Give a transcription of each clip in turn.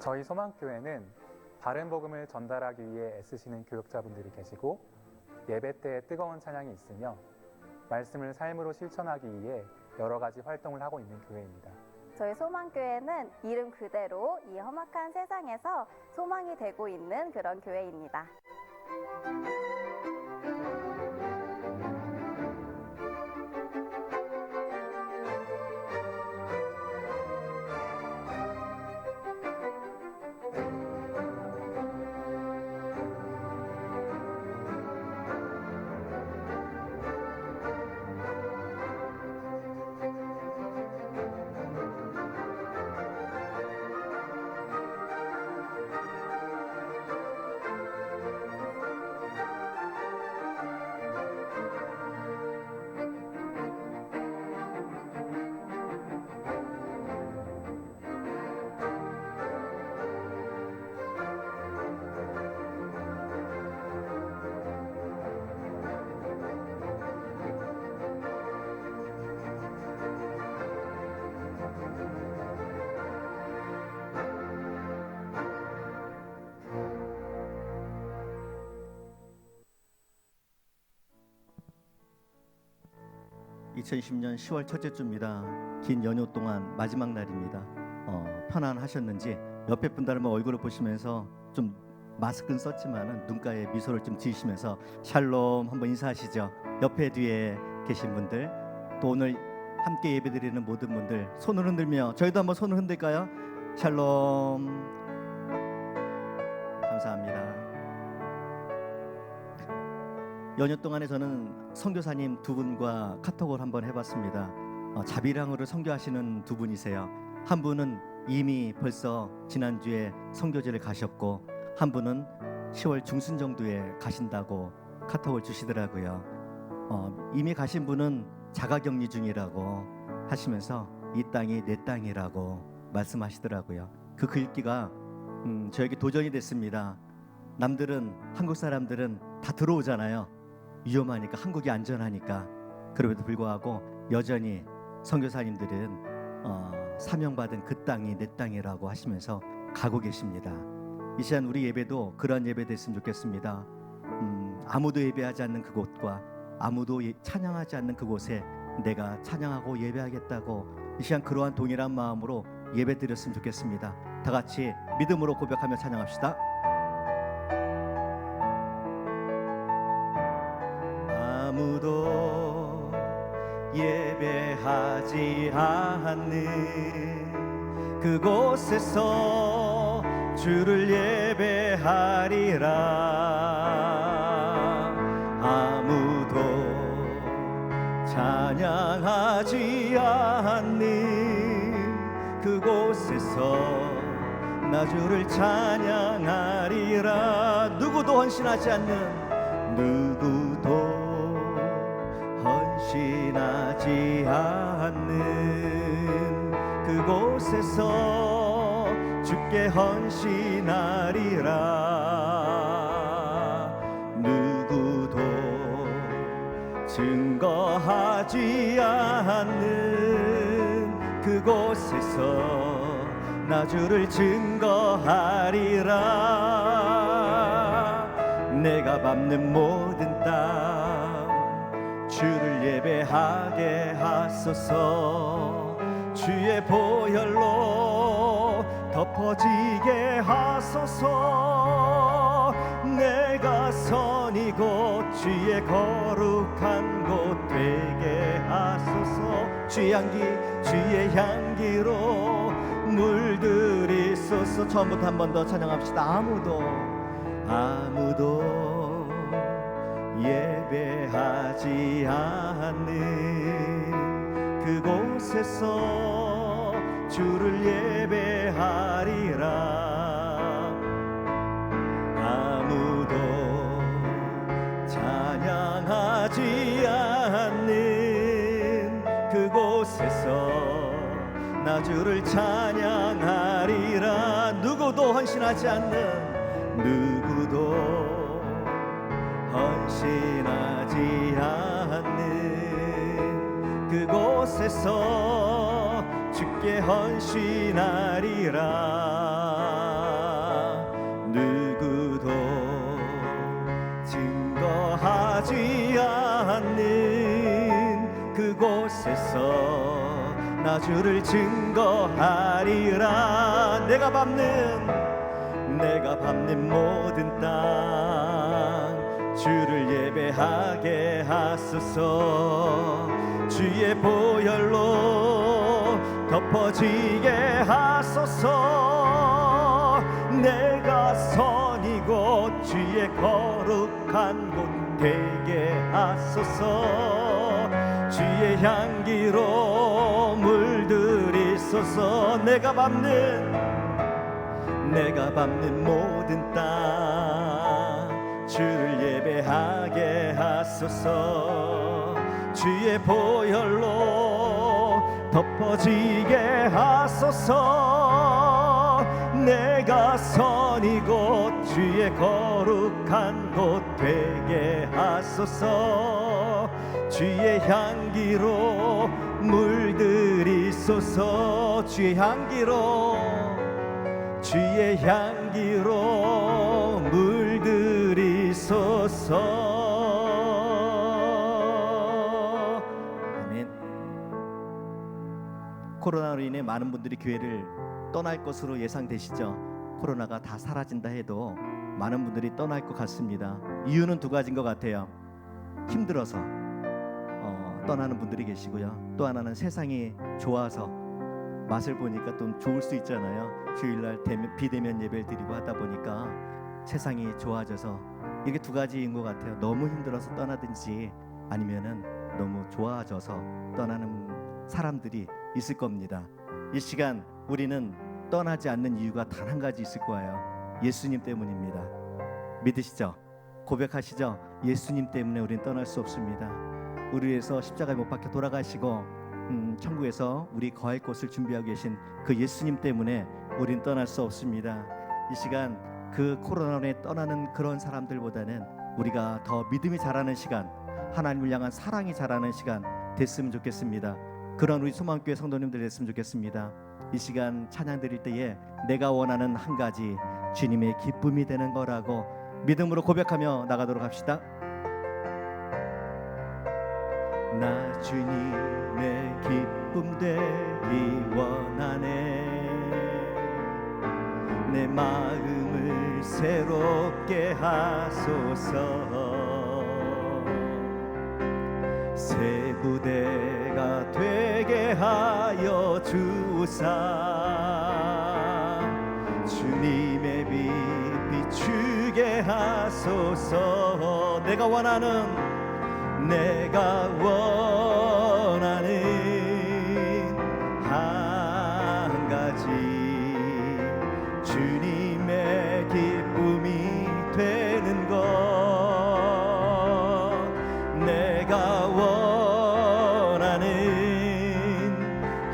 저희 소망교회는 바른 복음을 전달하기 위해 애쓰시는 교역자분들이 계시고 예배 때 뜨거운 찬양이 있으며 말씀을 삶으로 실천하기 위해 여러 가지 활동을 하고 있는 교회입니다. 저희 소망교회는 이름 그대로 이 험악한 세상에서 소망이 되고 있는 그런 교회입니다. 2010년 10월 첫째 주입니다. 긴 연휴 동안 마지막 날입니다. 편안하셨는지 옆에 분들 얼굴을 보시면서 좀 마스크는 썼지만은 눈가에 미소를 좀 지으시면서 샬롬 한번 인사하시죠. 옆에 뒤에 계신 분들, 또 오늘 함께 예배드리는 모든 분들 손을 흔들며 저희도 한번 손을 흔들까요? 샬롬. 감사합니다. 연휴 동안에 저는 선교사님 두 분과 카톡을 한번 해봤습니다. 자비랑으로 선교하시는 두 분이세요. 한 분은 이미 벌써 지난주에 선교지를 가셨고, 한 분은 10월 중순 정도에 가신다고 카톡을 주시더라고요. 이미 가신 분은 자가격리 중이라고 하시면서 이 땅이 내 땅이라고 말씀하시더라고요. 그 글귀가 저에게 도전이 됐습니다. 남들은, 한국 사람들은 다 들어오잖아요. 위험하니까, 한국이 안전하니까. 그럼에도 불구하고 여전히 선교사님들은 사명받은 그 땅이 내 땅이라고 하시면서 가고 계십니다. 이 시간 우리 예배도 그런 예배 됐으면 좋겠습니다. 아무도 예배하지 않는 그곳과 아무도 찬양하지 않는 그곳에 내가 찬양하고 예배하겠다고 이 시간 그러한 동일한 마음으로 예배 드렸으면 좋겠습니다. 다 같이 믿음으로 고백하며 찬양합시다. 아무도 예배하지 않는 그곳에서 주를 예배하리라. 아무도 찬양하지 않는 그곳에서 나 주를 찬양하리라. 누구도 헌신하지 않는, 누구도 헌신하지 않는 그곳에서 주께 헌신하리라. 누구도 증거하지 않는 그곳에서 나 주를 증거하리라. 내가 밟는 모든 땅 주를 예배하게 하소서. 주의 보혈로 덮어지게 하소서. 내가 선이고 주의 거룩한 곳 되게 하소서. 주의 향기로 물들이소서. 처음부터 한 번 더 찬양합시다. 아무도 예배하지 않는 그곳에서 주를 예배하리라. 아무도 찬양하지 않는 그곳에서 나 주를 찬양하리라. 누구도 헌신하지 않는, 누구도 헌신하지 않는 그곳에서 주께 헌신하리라. 곳에서 나 주를 증거하리라. 내가 밟는 모든 땅 주를 예배하게 하소서. 주의 보혈로 덮어지게 하소서. 내가 선이고 주의 거룩한 곳 되게 하소서. 주의 향기로 물들이소서. 내가 밟는 모든 땅 주를 예배하게 하소서. 주의 보혈로 덮어지게 하소서. 내가 선이고 주의 거룩한 곳 되게 하소서. 주의 향기로 물들이소서. 주의 향기로 물들이소서. 아멘. 코로나로 인해 많은 분들이 교회를 떠날 것으로 예상되시죠. 코로나가 다 사라진다 해도 많은 분들이 떠날 것 같습니다. 이유는 두 가지인 것 같아요. 힘들어서 떠나는 분들이 계시고요. 또 하나는 세상이 좋아서 맛을 보니까 좀 좋을 수 있잖아요. 주일날 비대면 예배를 드리고 하다 보니까 세상이 좋아져서 이게 두 가지인 것 같아요. 너무 힘들어서 떠나든지 아니면은 너무 좋아져서 떠나는 사람들이 있을 겁니다. 이 시간 우리는 떠나지 않는 이유가 단 한 가지 있을 거예요. 예수님 때문입니다. 믿으시죠? 고백하시죠? 예수님 때문에 우리는 떠날 수 없습니다. 우리 위해서 십자가에 못 박혀 돌아가시고 천국에서 우리 거할 곳을 준비하고 계신 그 예수님 때문에 우린 떠날 수 없습니다. 이 시간 그 코로나로 인해 떠나는 그런 사람들보다는 우리가 더 믿음이 자라는 시간, 하나님을 향한 사랑이 자라는 시간 됐으면 좋겠습니다. 그런 우리 소망교회 성도님들 됐으면 좋겠습니다. 이 시간 찬양 드릴 때에 내가 원하는 한 가지, 주님의 기쁨이 되는 거라고 믿음으로 고백하며 나가도록 합시다. 나 주님의 기쁨 되기 원하네. 내 마음을 새롭게 하소서. 새 부대가 되게 하여 주사. 주님의 빛 비추게 하소서. 내가 원하는 한 가지, 주님의 기쁨이 되는 것. 내가 원하는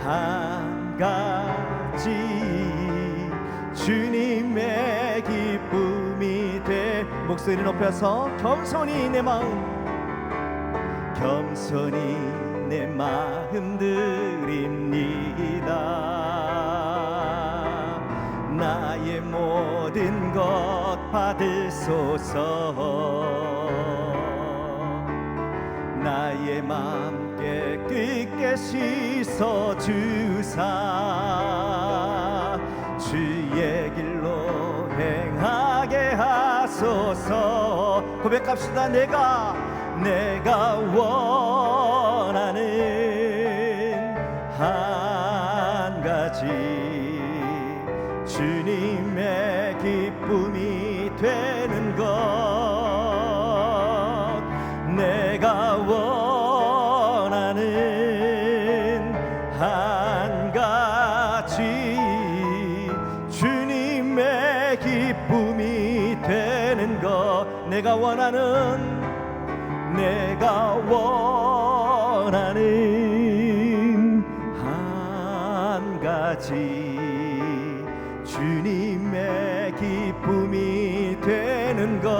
한 가지, 주님의 기쁨이 돼. 목소리 높여서 겸손히 내 마음 드립니다. 나의 모든 것 받으소서. 나의 맘 깨끗게 씻어 주사. 주의 길로 행하게 하소서. 고백합시다. 내가 원하는 한 가지, 주님의 기쁨이 되는 것. 내가 원하는 한 가지, 주님의 기쁨이 되는 것. 내가 원하는 한 가지, 주님의 기쁨이 되는 것.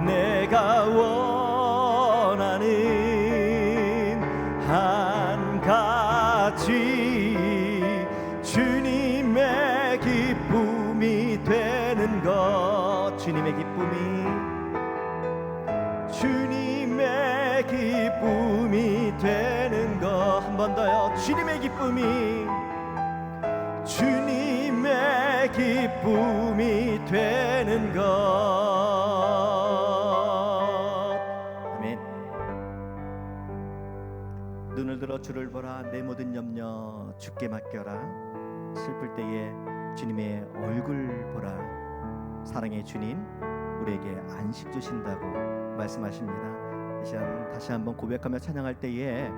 내가 원하는 한 가지, 주님의 기쁨이 되는 것. 주님의 기쁨 번 더요. 주님의 기쁨이 되는 것. 아멘. 눈을 들어 주를 보라. 내 모든 염려 주께 맡겨라. 슬플 때에 주님의 얼굴 보라. 사랑의 주님 우리에게 안식 주신다고 말씀하십니다. 이 시간 다시 한번 고백하며 찬양할 때에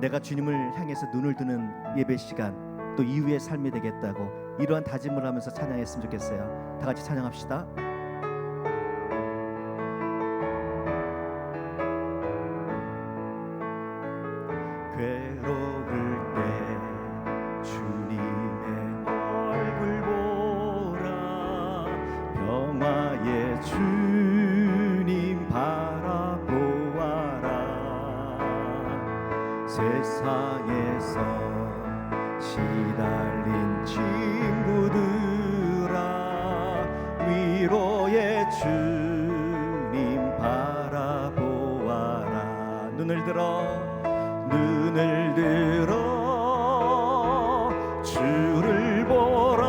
내가 주님을 향해서 눈을 드는 예배 시간 또 이후의 삶이 되겠다고 이러한 다짐을 하면서 찬양했으면 좋겠어요. 다 같이 찬양합시다. 괴로울 때 주님의 얼굴 보라. 평화의 주님 바라보아라. 세상에서 시달린 친구들아 위로의 주님 바라보아라. 눈을 들어 주를 보라.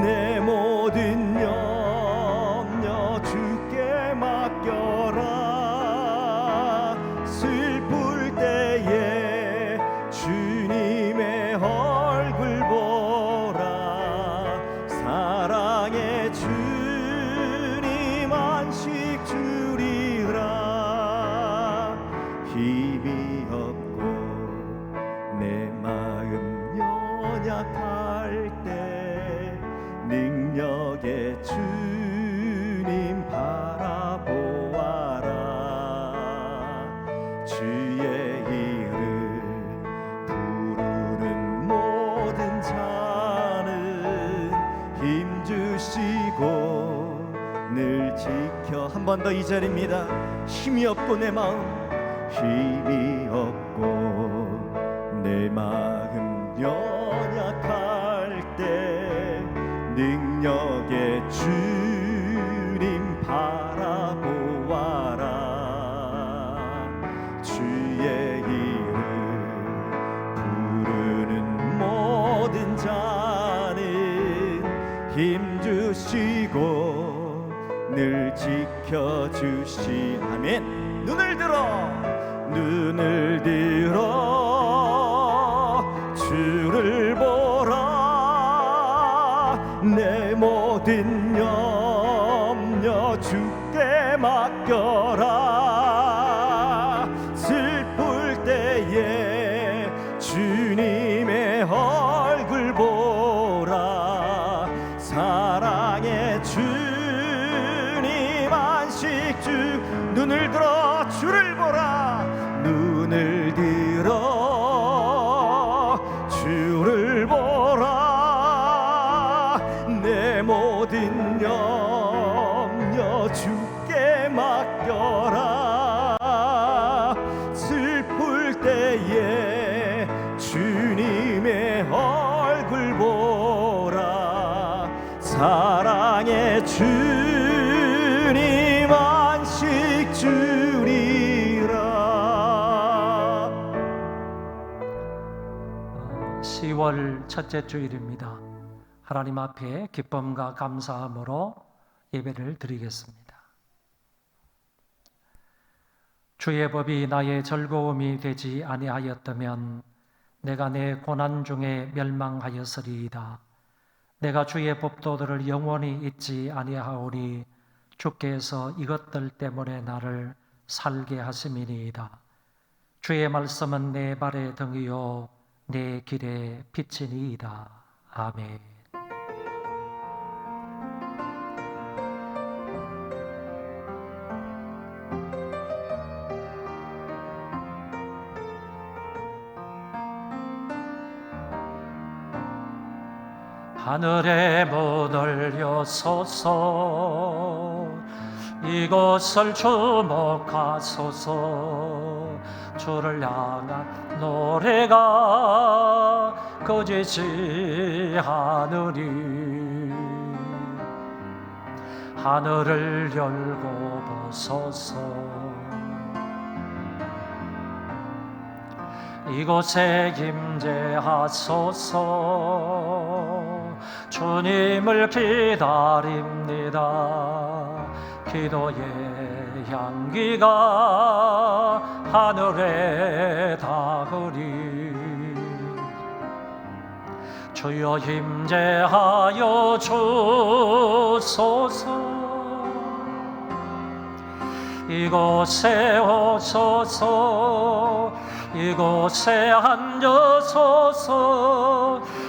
내 모든 염려 주께 맡겨라. 슬플 때에 주님의 얼굴 보라. 사랑의 주님 안식 주리라. 힘이 없고 내 마음 연약할 때 능력의 주님 바라보아라. 주의 이름 부르는 모든 자는 힘주시고 늘 지켜. 한 번 더 이 자리입니다. 힘이 없고 내 마음 힘이 없고 내 마음 연약할 때 능력의 주님 바라보아라. 주의 이름 부르는 모든 자는 힘주시고 늘 지켜주시. 아멘. 눈을 들어 주를 보라. 내 모든 염려 주께 맡겨라. 슬플 때에 주님의 얼굴 보라. 사랑의 주님 안식 주. 눈을 들어 주를 보라. 눈을 들어 주를 보라. 내 모든 염려 주께 맡겨라. 슬플 때에 주님의 얼굴 보라. 사랑의 주님 안식 주리라. 10월 첫째 주일입니다. 하나님 앞에 기쁨과 감사함으로 예배를 드리겠습니다. 주의 법이 나의 즐거움이 되지 아니하였다면 내가 내 고난 중에 멸망하였으리이다. 내가 주의 법도들을 영원히 잊지 아니하오니 주께서 이것들 때문에 나를 살게 하심이니이다. 주의 말씀은 내 발의 등이요 내 길의 빛이니이다. 아멘. 하늘의 문을 여소서. 이곳을 주목하소서. 주를 향한 노래가 꺼지지 않으니 하늘을 열고 보소서. 이곳에 임재하소서. 주님을 기다립니다. 기도의 향기가 하늘에 닿으리. 주여 임재하여 주소서. 이곳에 오소서. 이곳에 앉으소서.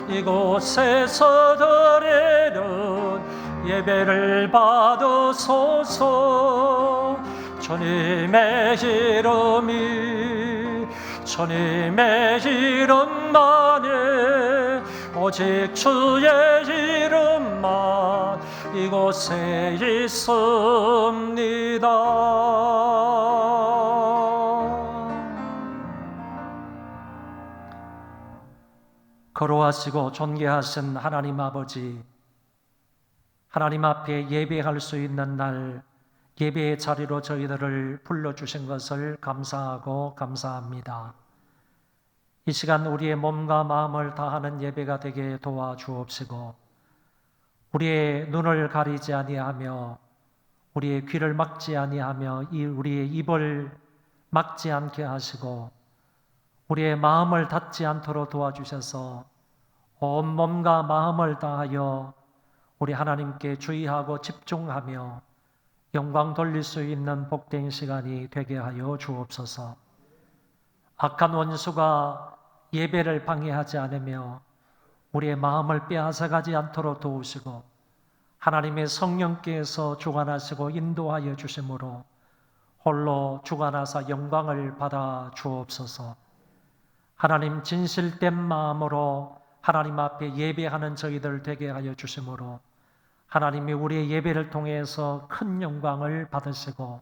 이곳에서 드리는 예배를 받으소서. 주님의 이름만이 오직 주의 이름만 이곳에 있습니다. 거룩하시고 존귀하신 하나님 아버지, 하나님 앞에 예배할 수 있는 날 예배의 자리로 저희들을 불러주신 것을 감사하고 감사합니다. 이 시간 우리의 몸과 마음을 다하는 예배가 되게 도와주옵시고, 우리의 눈을 가리지 아니하며 우리의 귀를 막지 아니하며 우리의 입을 막지 않게 하시고 우리의 마음을 닫지 않도록 도와주셔서 온 몸과 마음을 다하여 우리 하나님께 주의하고 집중하며 영광 돌릴 수 있는 복된 시간이 되게 하여 주옵소서. 악한 원수가 예배를 방해하지 않으며 우리의 마음을 빼앗아가지 않도록 도우시고 하나님의 성령께서 주관하시고 인도하여 주심으로 홀로 주관하사 영광을 받아 주옵소서. 하나님 진실된 마음으로 하나님 앞에 예배하는 저희들 되게 하여 주심으로 하나님이 우리의 예배를 통해서 큰 영광을 받으시고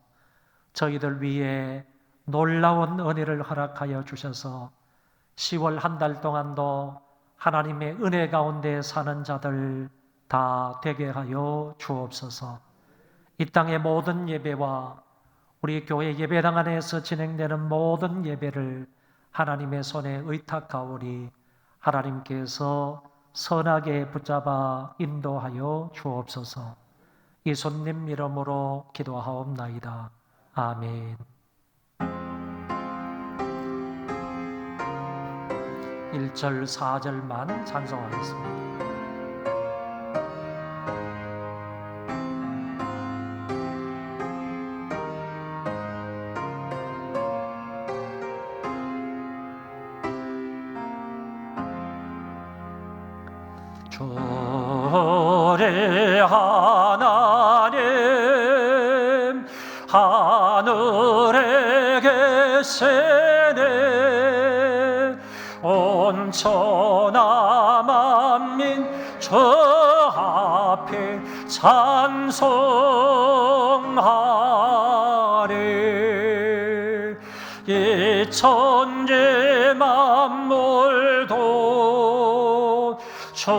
저희들 위에 놀라운 은혜를 허락하여 주셔서 10월 한 달 동안도 하나님의 은혜 가운데 사는 자들 다 되게 하여 주옵소서. 이 땅의 모든 예배와 우리 교회 예배당 안에서 진행되는 모든 예배를 하나님의 손에 의탁하오리. 하나님께서 선하게 붙잡아 인도하여 주옵소서. 예수님 이름으로 기도하옵나이다. 아멘. 1절 4절만 찬송하겠습니다. 주의 하나님 하늘에 계시네. 온 천하 만민 저 앞에 찬송하리. 이 천지 만물도 주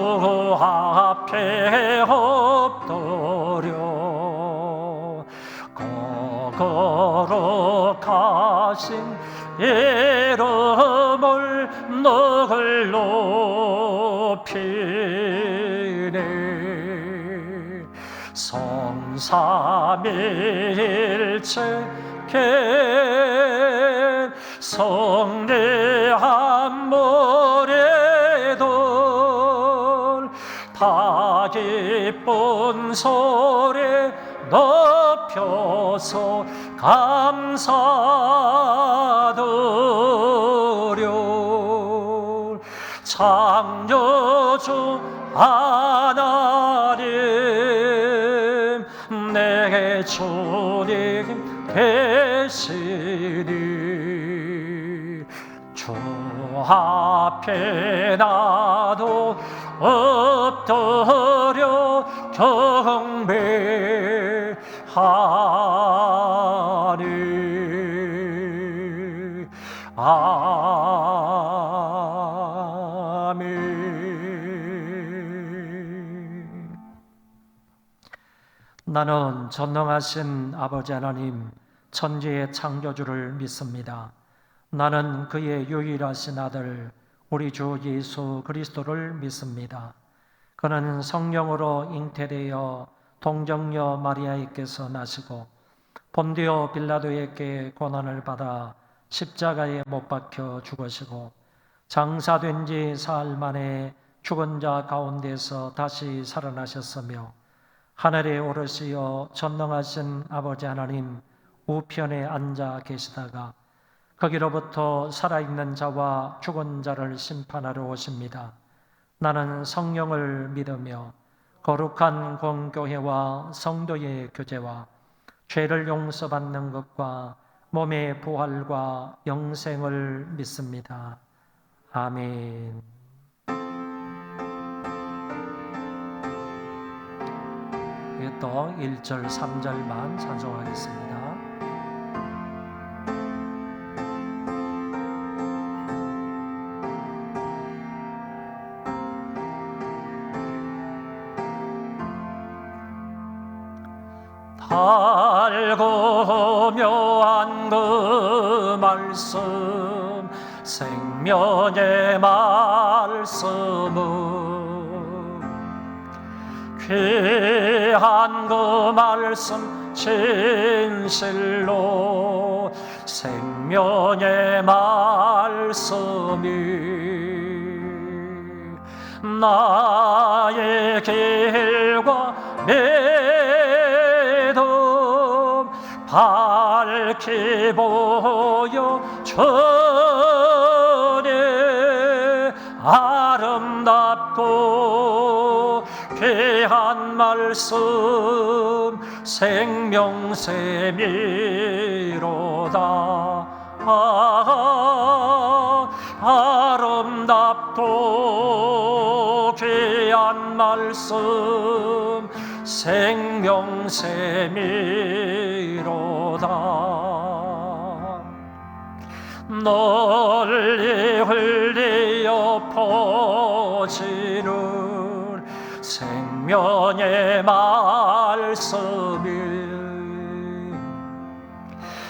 앞에 엎드려 거룩하신 이름을 너를 높이네. 성삼일체계 성례한 모래돌 다 기쁜 소리 높여서 감사드려. 창조주 하나님 내 주님 계시니. 주 앞에 나도 엎드려 경배하니. 아멘. 나는 전능하신 아버지 하나님 천지의 창조주를 믿습니다. 나는 그의 유일하신 아들 우리 주 예수 그리스도를 믿습니다. 그는 성령으로 잉태되어 동정녀 마리아에게서 나시고 본디오 빌라도에게 고난을 받아 십자가에 못 박혀 죽으시고 장사된 지 사흘 만에 죽은 자 가운데서 다시 살아나셨으며 하늘에 오르시어 전능하신 아버지 하나님 우편에 앉아 계시다가 거기로부터 살아있는 자와 죽은 자를 심판하러 오십니다. 나는 성령을 믿으며 거룩한 공교회와 성도의 교제와 죄를 용서받는 것과 몸의 부활과 영생을 믿습니다. 아멘. 또 1절, 3절만 찬송하겠습니다. 달고 묘한 그 말씀 생명의 말씀은 귀한 그 말씀 진실로 생명의 말씀이 나의 길과 믿음 밝히 보여 주니 아름답고 귀한 말씀 생명샘이로다. 아름답고 귀한 말씀 생명샘이로다. 널리 흘리어 퍼지는 생명의 말씀이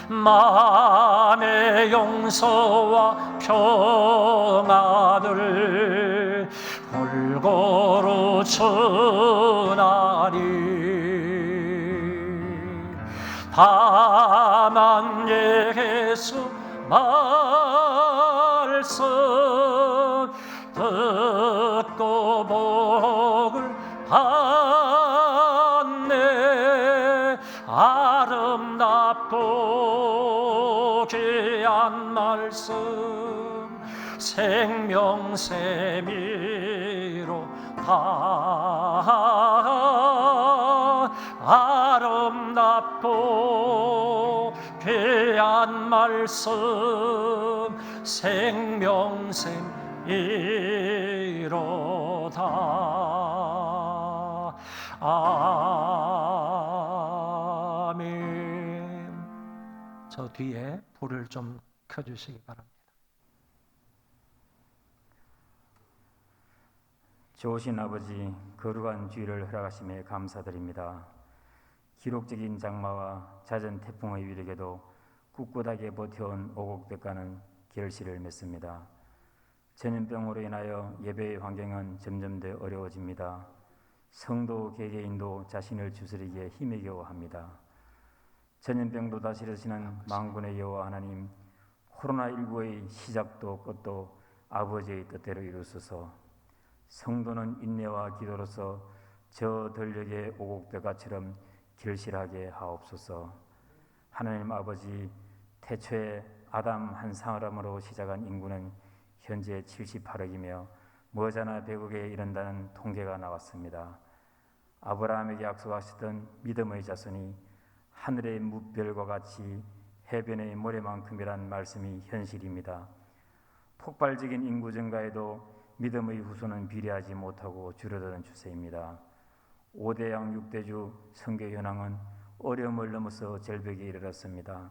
마음의 용서와 평안을 골고루 주나니 다만 예수 말씀 듣고 복을 받네. 아름답고 귀한 말씀 생명샘이로다. 아름답고 귀한 말씀 생명샘이로다. 아멘. 저 뒤에 불을 좀 켜주시기 바랍니다. 좋으신 아버지, 거룩한 주일을 허락하심에 감사드립니다. 기록적인 장마와 잦은 태풍의 위력에도 꿋꿋하게 버텨온 오곡백과는 결실을 맺습니다. 전염병으로 인하여 예배의 환경은 점점 더 어려워집니다. 성도 개개인도 자신을 추스리기에 힘이 겨워합니다. 전염병도 다스리시는 만군의 여호와 하나님, 코로나19의 시작도 끝도 아버지의 뜻대로 이루소서. 성도는 인내와 기도로서 저 들녘의 오곡백과처럼 결실하게 하옵소서. 하나님 아버지, 태초에 아담 한 사람으로 시작한 인구는 현재 78억이며 머지않아 100억에 이른다는 통계가 나왔습니다. 아브라함에게 약속하셨던 믿음의 자손이 하늘의 무별과 같이 해변의 모래만큼이란 말씀이 현실입니다. 폭발적인 인구 증가에도 믿음의 후손은 비례하지 못하고 줄어드는 추세입니다. 5대양 6대주 선교 현황은 어려움을 넘어서 절벽에 이르렀습니다.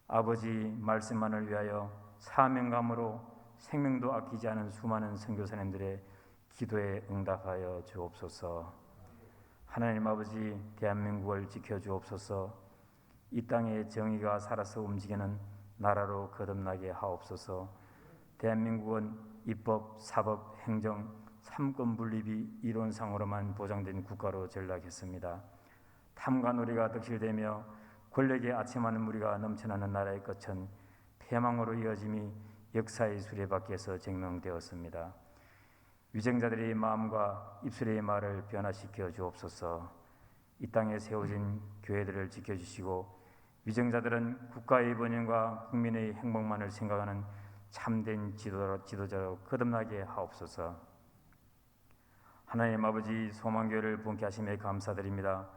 아버지 말씀만을 위하여 사명감으로 생명도 아끼지 않은 수많은 선교사님들의 기도에 응답하여 주옵소서. 하나님 아버지, 대한민국을 지켜주옵소서. 이 땅에 정의가 살아서 움직이는 나라로 거듭나게 하옵소서. 대한민국은 입법, 사법, 행정, 삼권 분립이 이론상으로만 보장된 국가로 전락했습니다. 탐과 놀이가 득실되며 권력에 아침하는 무리가 넘쳐나는 나라의 끝은 패망으로 이어짐이 역사의 수레바퀴에서 증명되었습니다. 위정자들의 마음과 입술의 말을 변화시켜 주옵소서. 이 땅에 세워진 교회들을 지켜주시고 위정자들은 국가의 번영과 국민의 행복만을 생각하는 참된 지도자로 거듭나게 하옵소서. 하나님 아버지, 소망교회를 본케 하심에 감사드립니다.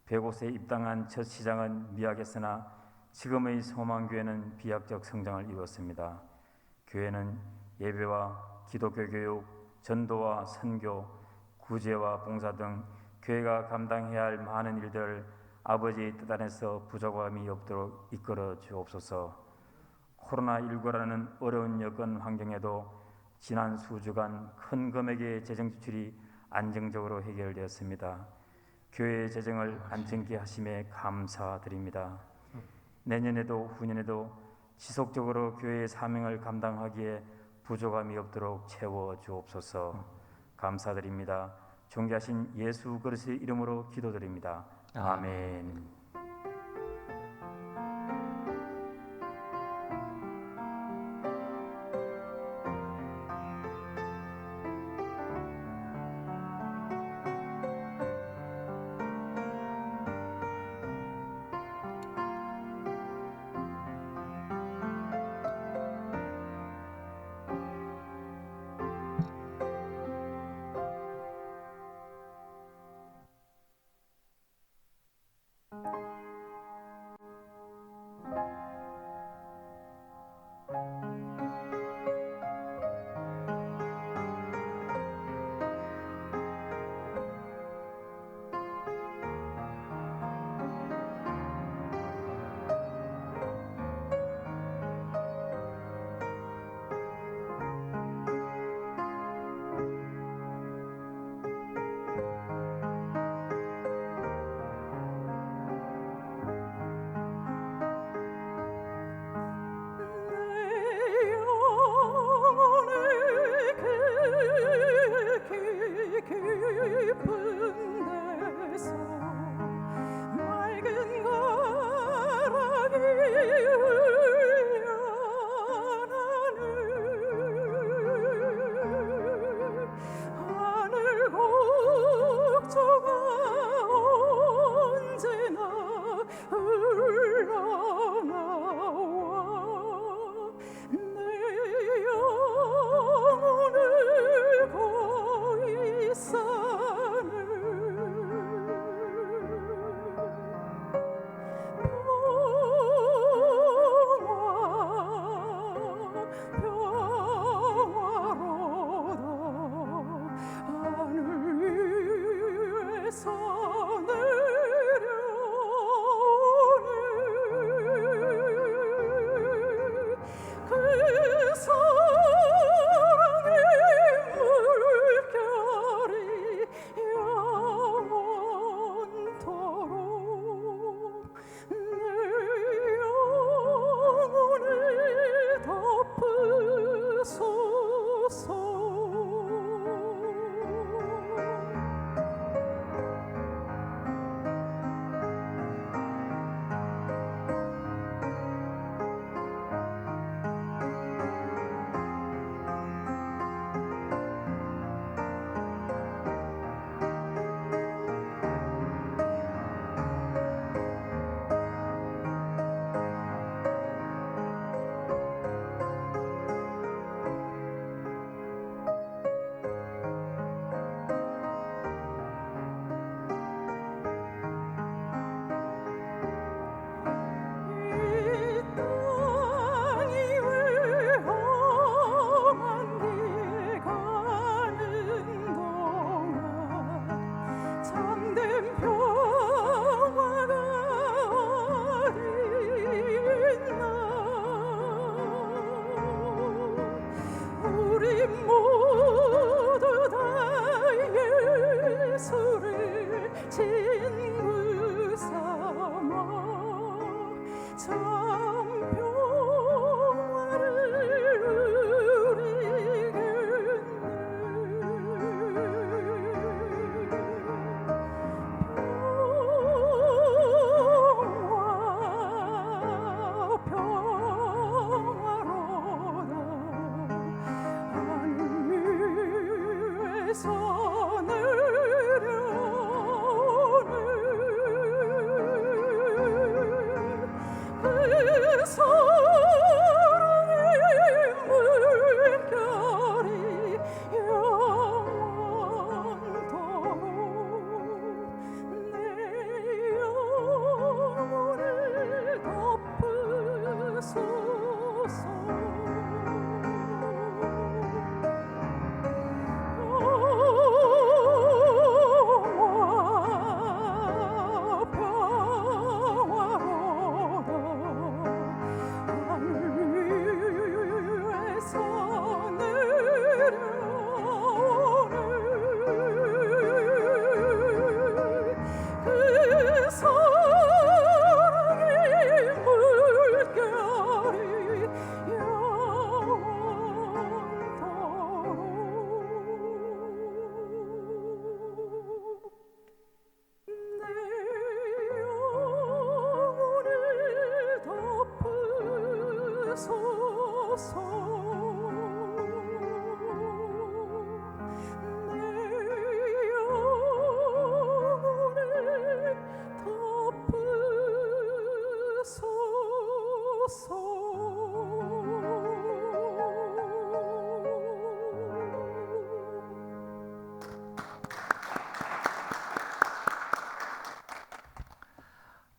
105세에 입당한 첫 시장은 미약했으나 지금의 소망교회는 비약적 성장을 이뤘습니다. 교회는 예배와 기독교 교육, 전도와 선교, 구제와 봉사 등 교회가 감당해야 할 많은 일들을 아버지의 뜻 안에서 부족함이 없도록 이끌어 주옵소서. 코로나19라는 어려운 여건 환경에도 지난 수주간 큰 금액의 재정 지출이 안정적으로 해결되었습니다. 교회의 재정을 안정케 하심에 감사드립니다. 내년에도 후년에도 지속적으로 교회의 사명을 감당하기에 부족함이 없도록 채워 주옵소서. 감사드립니다. 존귀하신 예수 그리스도의 이름으로 기도드립니다. 아멘. 친구 삼아 참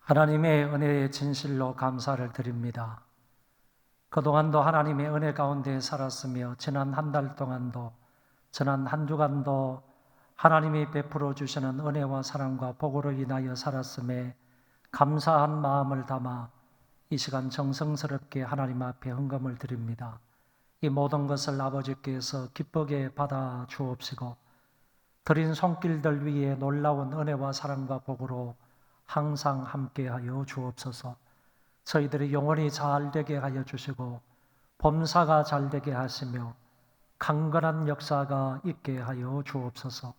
하나님의 은혜에 진실로 감사를 드립니다. 그동안도 하나님의 은혜 가운데 살았으며 지난 한 달 동안도, 지난 한 주간도 하나님이 베풀어 주시는 은혜와 사랑과 복으로 인하여 살았음에 감사한 마음을 담아 이 시간 정성스럽게 하나님 앞에 헌금을 드립니다. 이 모든 것을 아버지께서 기쁘게 받아 주옵시고 드린 손길들 위에 놀라운 은혜와 사랑과 복으로 항상 함께하여 주옵소서. 저희들이 영혼이 잘 되게 하여 주시고 범사가 잘 되게 하시며 강건한 역사가 있게 하여 주옵소서.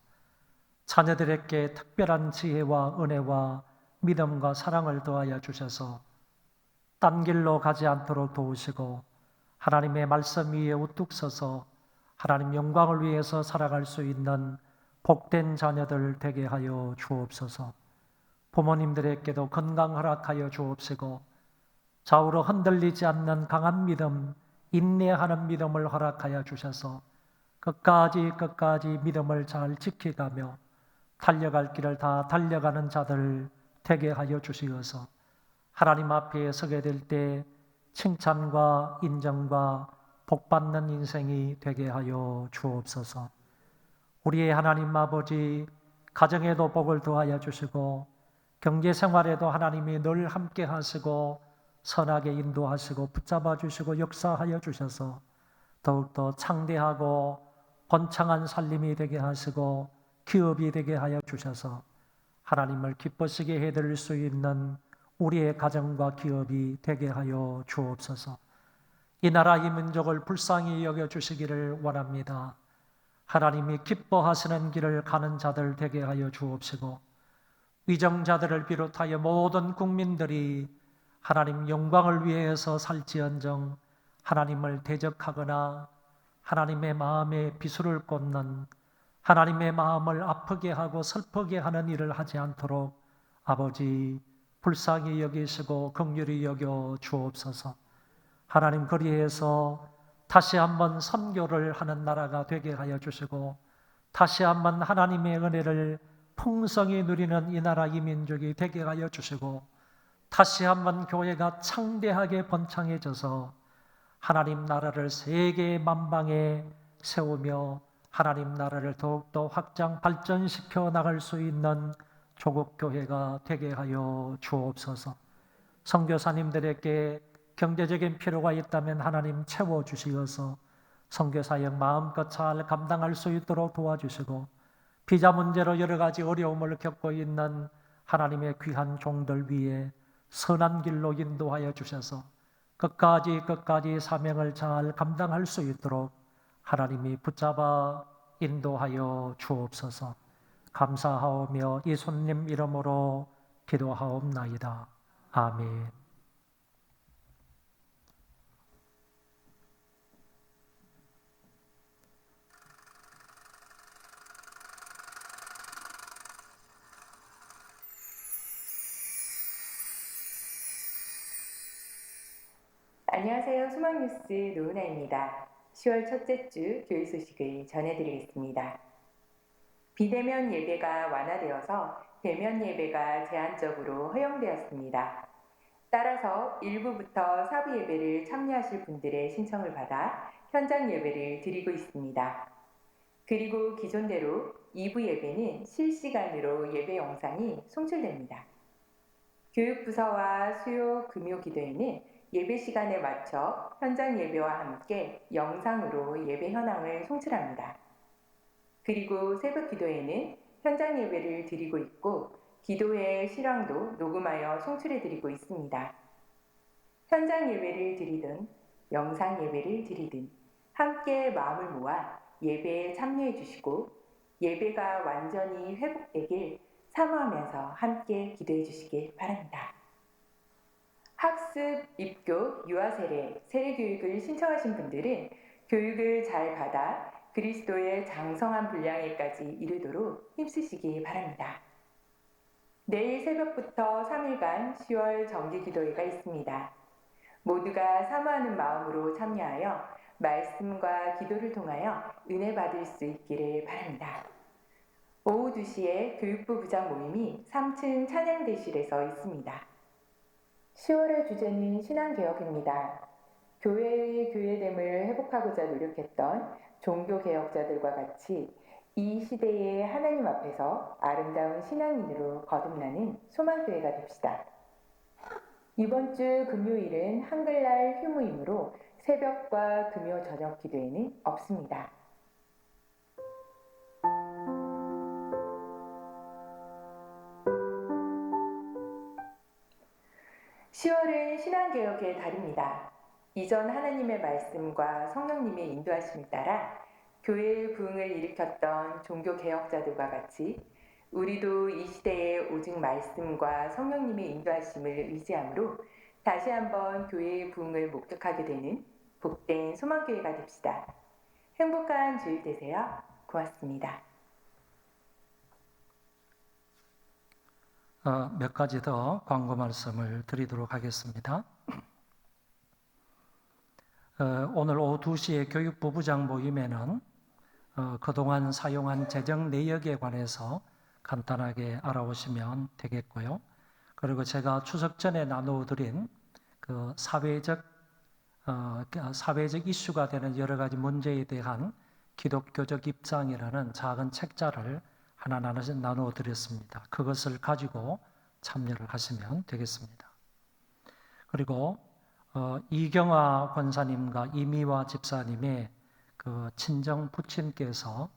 자녀들에게 특별한 지혜와 은혜와 믿음과 사랑을 더하여 주셔서 딴 길로 가지 않도록 도우시고 하나님의 말씀 위에 우뚝 서서 하나님 영광을 위해서 살아갈 수 있는 복된 자녀들 되게 하여 주옵소서. 부모님들에게도 건강 허락하여 주옵시고 좌우로 흔들리지 않는 강한 믿음, 인내하는 믿음을 허락하여 주셔서 끝까지 믿음을 잘 지켜가며 달려갈 길을 다 달려가는 자들 되게 하여 주시어서 하나님 앞에 서게 될 때 칭찬과 인정과 복받는 인생이 되게 하여 주옵소서. 우리의 하나님 아버지, 가정에도 복을 더하여 주시고 경제생활에도 하나님이 늘 함께 하시고 선하게 인도하시고 붙잡아 주시고 역사하여 주셔서 더욱더 창대하고 번창한 살림이 되게 하시고 기업이 되게 하여 주셔서 하나님을 기쁘시게 해드릴 수 있는 우리의 가정과 기업이 되게 하여 주옵소서. 이 나라 이 민족을 불쌍히 여겨주시기를 원합니다. 하나님이 기뻐하시는 길을 가는 자들 되게 하여 주옵시고 위정자들을 비롯하여 모든 국민들이 하나님 영광을 위해서 살지언정 하나님을 대적하거나 하나님의 마음에 비수를 꽂는 하나님의 마음을 아프게 하고 슬프게 하는 일을 하지 않도록 아버지 불쌍히 여기시고 긍휼히 여겨 주옵소서. 하나님 그리해서 다시 한번 선교를 하는 나라가 되게 하여 주시고 다시 한번 하나님의 은혜를 풍성히 누리는 이 나라 이 민족이 되게 하여 주시고 다시 한번 교회가 창대하게 번창해져서 하나님 나라를 세계 만방에 세우며 하나님 나라를 더욱더 확장 발전시켜 나갈 수 있는 조국 교회가 되게 하여 주옵소서. 선교사님들에게 경제적인 필요가 있다면 하나님 채워주시어서 선교사역 마음껏 잘 감당할 수 있도록 도와주시고 비자 문제로 여러 가지 어려움을 겪고 있는 하나님의 귀한 종들 위에 선한 길로 인도하여 주셔서 끝까지 사명을 잘 감당할 수 있도록 하나님이 붙잡아 인도하여 주옵소서. 감사하오며 예수님 이름으로 기도하옵나이다. 아멘. 안녕하세요. 소망뉴스 노은아입니다. 10월 첫째 주 교육 소식을 전해드리겠습니다. 비대면 예배가 완화되어서 대면 예배가 제한적으로 허용되었습니다. 따라서 1부부터 4부 예배를 참여하실 분들의 신청을 받아 현장 예배를 드리고 있습니다. 그리고 기존대로 2부 예배는 실시간으로 예배 영상이 송출됩니다. 교육부서와 수요 금요 기도회는 예배 시간에 맞춰 현장 예배와 함께 영상으로 예배 현황을 송출합니다. 그리고 새벽 기도회는 현장 예배를 드리고 있고 기도회 실황도 녹음하여 송출해 드리고 있습니다. 현장 예배를 드리든 영상 예배를 드리든 함께 마음을 모아 예배에 참여해 주시고 예배가 완전히 회복되길 사모하면서 함께 기도해 주시길 바랍니다. 학습, 입교, 유아 세례, 세례 교육을 신청하신 분들은 교육을 잘 받아 그리스도의 장성한 분량에까지 이르도록 힘쓰시기 바랍니다. 내일 새벽부터 3일간 10월 정기 기도회가 있습니다. 모두가 사모하는 마음으로 참여하여 말씀과 기도를 통하여 은혜 받을 수 있기를 바랍니다. 오후 2시에 교육부 부장 모임이 3층 찬양대실에서 있습니다. 10월의 주제는 신앙개혁입니다. 교회의 교회됨을 회복하고자 노력했던 종교개혁자들과 같이 이 시대의 하나님 앞에서 아름다운 신앙인으로 거듭나는 소망교회가 됩시다. 이번 주 금요일은 한글날 휴무이므로 새벽과 금요 저녁 기도회는 없습니다. 10월은 신앙개혁의 달입니다. 이전 하나님의 말씀과 성령님의 인도하심을 따라 교회의 부흥을 일으켰던 종교개혁자들과 같이 우리도 이 시대에 오직 말씀과 성령님의 인도하심을 의지함으로 다시 한번 교회의 부흥을 목격하게 되는 복된 소망교회가 됩시다. 행복한 주일 되세요. 고맙습니다. 몇 가지 더 광고 말씀을 드리도록 하겠습니다. 오늘 오후 2시에 교육부 부장 모임에는 그동안 사용한 재정 내역에 관해서 간단하게 알아보시면 되겠고요. 그리고 제가 추석 전에 나누어드린 그 사회적 이슈가 되는 여러 가지 문제에 대한 기독교적 입장이라는 작은 책자를 하나 나누어 드렸습니다. 그것을 가지고 참여를 하시면 되겠습니다. 그리고 이경화 권사님과 이미화 집사님의 그 친정 부친께서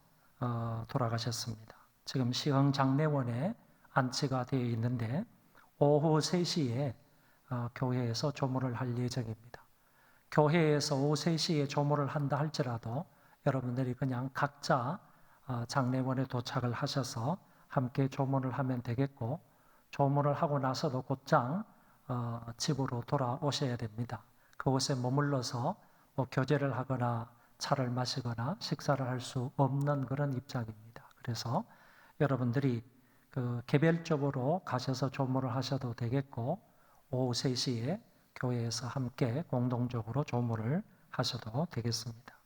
돌아가셨습니다. 지금 시흥 장례원에 안치가 되어 있는데 오후 3시에 교회에서 조문을 할 예정입니다. 교회에서 오후 3시에 조문을 한다 할지라도 여러분들이 그냥 각자 장례원에 도착을 하셔서 함께 조문을 하면 되겠고 조문을 하고 나서도 곧장 집으로 돌아오셔야 됩니다. 그곳에 머물러서 뭐 교제를 하거나 차를 마시거나 식사를 할 수 없는 그런 입장입니다. 그래서 여러분들이 개별적으로 가셔서 조문을 하셔도 되겠고 오후 3시에 교회에서 함께 공동적으로 조문을 하셔도 되겠습니다.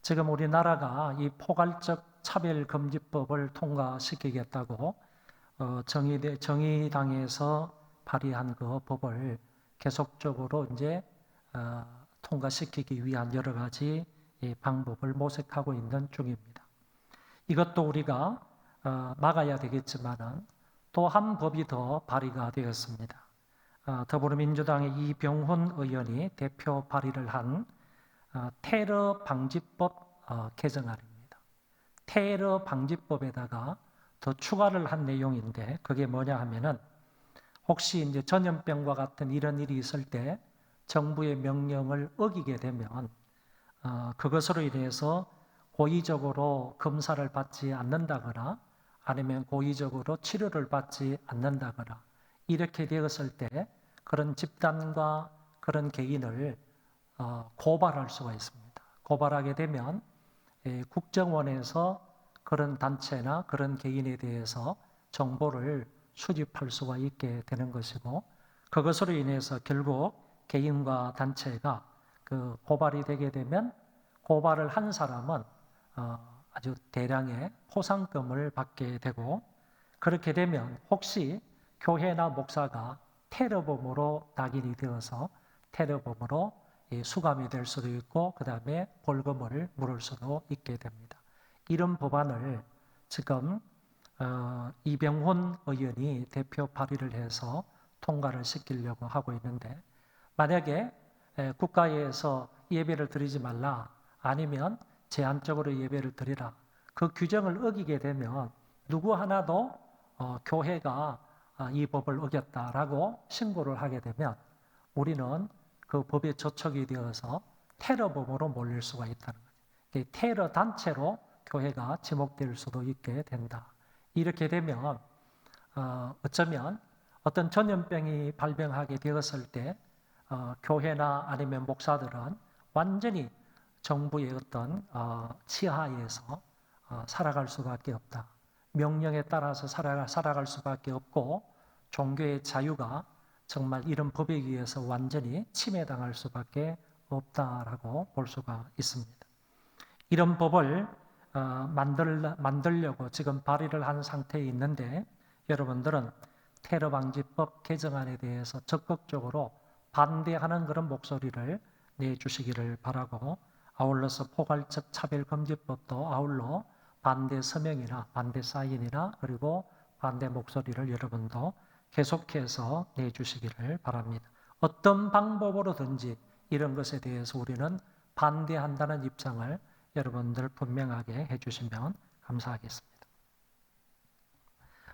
지금 우리나라가 이 포괄적 차별금지법을 통과시키겠다고 정의당에서 발의한 그 법을 계속적으로 이제 통과시키기 위한 여러 가지 방법을 모색하고 있는 중입니다. 이것도 우리가 막아야 되겠지만은 또 한 법이 더 발의가 되었습니다. 더불어민주당의 이병훈 의원이 대표 발의를 한 테러 방지법 개정안입니다. 테러 방지법에다가 더 추가를 한 내용인데 그게 뭐냐 하면은 혹시 이제 전염병과 같은 이런 일이 있을 때 정부의 명령을 어기게 되면 그것으로 인해서 고의적으로 검사를 받지 않는다거나 아니면 고의적으로 치료를 받지 않는다거나 이렇게 되었을 때 그런 집단과 그런 개인을 고발할 수가 있습니다. 고발하게 되면 국정원에서 그런 단체나 그런 개인에 대해서 정보를 수집할 수가 있게 되는 것이고 그것으로 인해서 결국 개인과 단체가 그 고발이 되게 되면 고발을 한 사람은 아주 대량의 포상금을 받게 되고, 그렇게 되면 혹시 교회나 목사가 테러범으로 낙인이 되어서 테러범으로 수감이 될 수도 있고, 그 다음에 벌금을 물을 수도 있게 됩니다. 이런 법안을 지금 이병훈 의원이 대표 발의를 해서 통과를 시키려고 하고 있는데, 만약에 국가에서 예배를 드리지 말라, 아니면 제한적으로 예배를 드리라, 그 규정을 어기게 되면 누구 하나도 교회가 이 법을 어겼다라고 신고를 하게 되면 우리는 그 법에 저촉이 되어서 테러범으로 몰릴 수가 있다는 거죠. 테러 단체로 교회가 지목될 수도 있게 된다. 이렇게 되면 어쩌면 어떤 전염병이 발병하게 되었을 때 교회나 아니면 목사들은 완전히 정부의 어떤 치하에서 살아갈 수밖에 없다. 명령에 따라서 살아갈 수밖에 없고, 종교의 자유가 정말 이런 법에 의해서 완전히 침해당할 수밖에 없다라고 볼 수가 있습니다. 이런 법을 만들려고 지금 발의를 한 상태에 있는데, 여러분들은 테러방지법 개정안에 대해서 적극적으로 반대하는 그런 목소리를 내주시기를 바라고, 아울러서 포괄적 차별금지법도 아울러 반대 서명이나 반대 사인이나 그리고 반대 목소리를 여러분도 계속해서 내주시기를 바랍니다. 어떤 방법으로든지 이런 것에 대해서 우리는 반대한다는 입장을 여러분들 분명하게 해주시면 감사하겠습니다.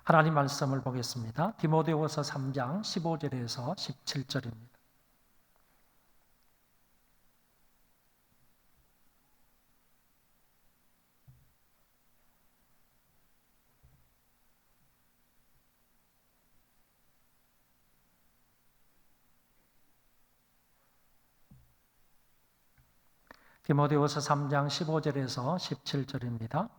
하나님 말씀을 보겠습니다. 디모데후서 3장 15절에서 17절입니다. 디모데후서 3장 15절에서 17절입니다.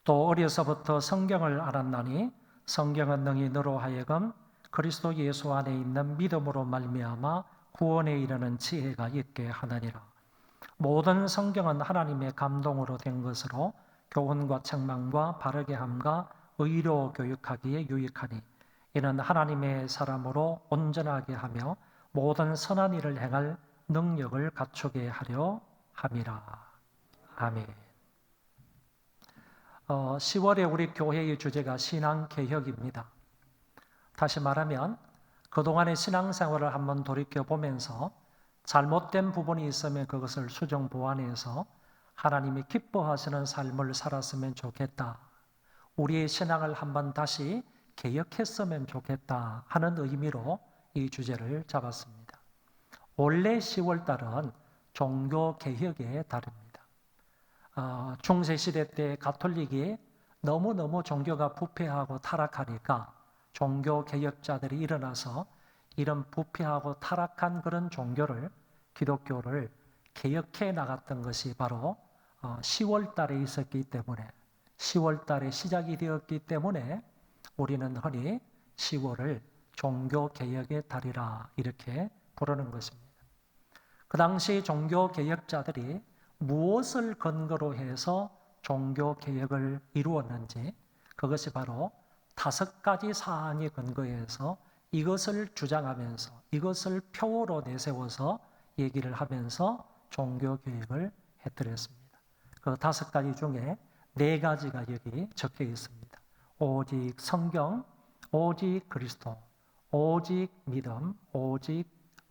또 어려서부터 성경을 알았나니 성경은 능히 너로 하여금 그리스도 예수 안에 있는 믿음으로 말미암아 구원에 이르는 지혜가 있게 하느니라. 모든 성경은 하나님의 감동으로 된 것으로 교훈과 책망과 바르게 함과 의로 교육하기에 유익하니 이는 하나님의 사람으로 온전하게 하며 모든 선한 일을 행할 능력을 갖추게 하려 함이라. 아멘. 10월에 우리 교회의 주제가 신앙개혁입니다. 다시 말하면 그동안의 신앙생활을 한번 돌이켜보면서 잘못된 부분이 있으면 그것을 수정 보완해서 하나님이 기뻐하시는 삶을 살았으면 좋겠다. 우리의 신앙을 한번 다시 개혁했으면 좋겠다 하는 의미로 이 주제를 잡았습니다. 원래 10월 달은 종교개혁의 달입니다. 중세시대 때 가톨릭이 너무너무 종교가 부패하고 타락하니까 종교개혁자들이 일어나서 이런 부패하고 타락한 그런 종교를, 기독교를 개혁해 나갔던 것이 바로 10월 달에 있었기 때문에, 10월 달에 시작이 되었기 때문에 우리는 흔히 10월을 종교개혁의 달이라 이렇게 부르는 것입니다. 그 당시 종교개혁자들이 무엇을 근거로 해서 종교개혁을 이루었는지, 그것이 바로 5가지 사항에 근거해서 이것을 주장하면서 이것을 표어로 내세워서 얘기를 하면서 종교개혁을 해드렸습니다. 그 5가지 중에 4가지가 여기 적혀 있습니다. 오직 성경, 오직 그리스도, 오직 믿음, 오직